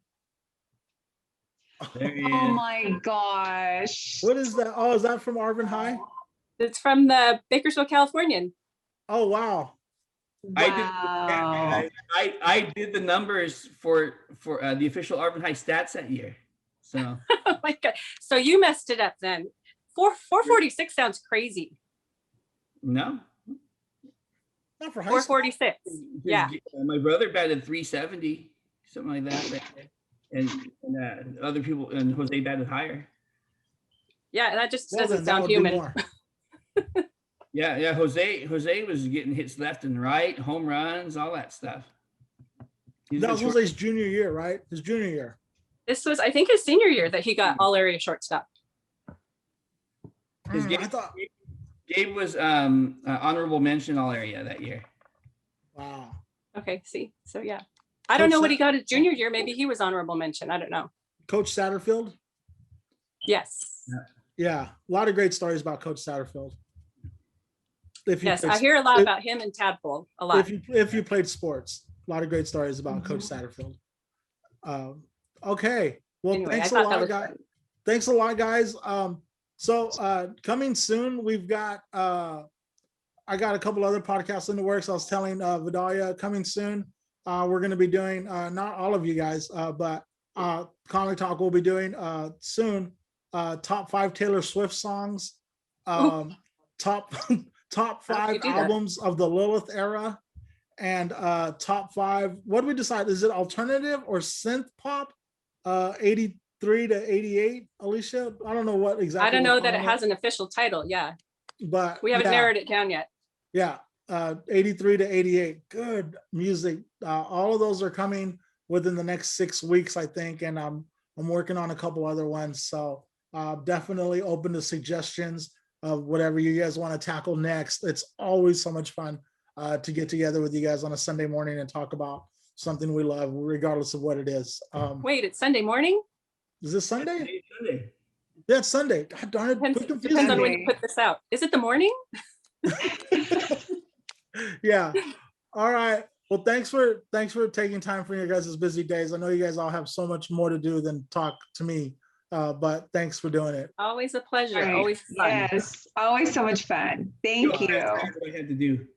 Speaker 3: There he
Speaker 2: Oh
Speaker 3: is.
Speaker 2: my gosh.
Speaker 1: What is that? Oh, is that from Arvin High?
Speaker 4: It's from the Bakersfield, Californian.
Speaker 1: Oh wow.
Speaker 2: Wow.
Speaker 3: I did the numbers for the official Arvin High stats that year. So
Speaker 4: Oh my God. So you messed it up then. 446 sounds crazy.
Speaker 3: no.
Speaker 1: Not for high school.
Speaker 4: 446. Yeah.
Speaker 3: My brother batted 370, something like that. And other people, and Jose batted higher.
Speaker 4: Yeah, that just
Speaker 1: Well,
Speaker 4: doesn't
Speaker 1: then, that
Speaker 4: sound
Speaker 1: would be
Speaker 4: human.
Speaker 1: more.
Speaker 3: Yeah. Jose was getting hits left and right, home runs, all that stuff. He's
Speaker 1: That
Speaker 3: been
Speaker 1: was
Speaker 3: short-
Speaker 1: Jose's junior year, right? His junior year.
Speaker 4: This was, I think, his senior year that he got all area shortstop.
Speaker 3: his
Speaker 1: I thought,
Speaker 3: Gabe was honorable mention all area that year.
Speaker 1: wow.
Speaker 4: Okay, see. So yeah. I don't
Speaker 1: Coach
Speaker 4: know what he
Speaker 1: Sa-
Speaker 4: got his junior year. Maybe he was honorable mention. I don't know.
Speaker 1: Coach Satterfield.
Speaker 4: Yes.
Speaker 1: Yeah, a lot of great stories about Coach Satterfield.
Speaker 4: Yes, I hear a lot about him and Tadpole a lot.
Speaker 1: If you played sports, a lot of great stories about Coach
Speaker 2: Mhm.
Speaker 1: Satterfield. Okay, well,
Speaker 4: Anyway,
Speaker 1: thanks
Speaker 4: I
Speaker 1: a
Speaker 4: thought that
Speaker 1: lot,
Speaker 4: was
Speaker 1: guys.
Speaker 4: fun.
Speaker 1: Thanks a lot, guys. So coming soon, we've got I got a couple other podcasts in the works. I was telling Vidalia coming soon. We're going to be doing not all of you guys, but Comic Talk will be doing soon. Top 5 Taylor Swift songs, top top
Speaker 4: How do you
Speaker 1: 5
Speaker 4: do that?
Speaker 1: albums of the Lilith era, and top 5. What do we decide? Is it alternative or synth pop? 83 to 88, Alicia. I don't know what exactly.
Speaker 4: I don't know
Speaker 1: we're
Speaker 4: that it
Speaker 1: calling
Speaker 4: has an official title. Yeah,
Speaker 1: but
Speaker 4: we haven't
Speaker 1: yeah.
Speaker 4: narrowed it down yet.
Speaker 1: Yeah, 83 to 88. Good music. All of those are coming within the next 6 weeks, I think, and I'm working on a couple other ones. So definitely open to suggestions of whatever you guys want to tackle next. It's always so much fun to get together with you guys on a Sunday morning and talk about something we love, regardless of what it is.
Speaker 4: Wait, it's Sunday morning?
Speaker 1: Is this Sunday?
Speaker 3: Sunday.
Speaker 1: Yeah, it's Sunday. God darn it.
Speaker 4: Depends on when you put this out. Is it the morning?
Speaker 1: Yeah. All right. Well, thanks for taking time from your guys' busy days. I know you guys all have so much more to do than talk to me, but thanks for doing it.
Speaker 4: Always a pleasure.
Speaker 2: Right.
Speaker 4: Always fun.
Speaker 2: Yes, always so much fun. Thank you.
Speaker 3: That's what I had to do.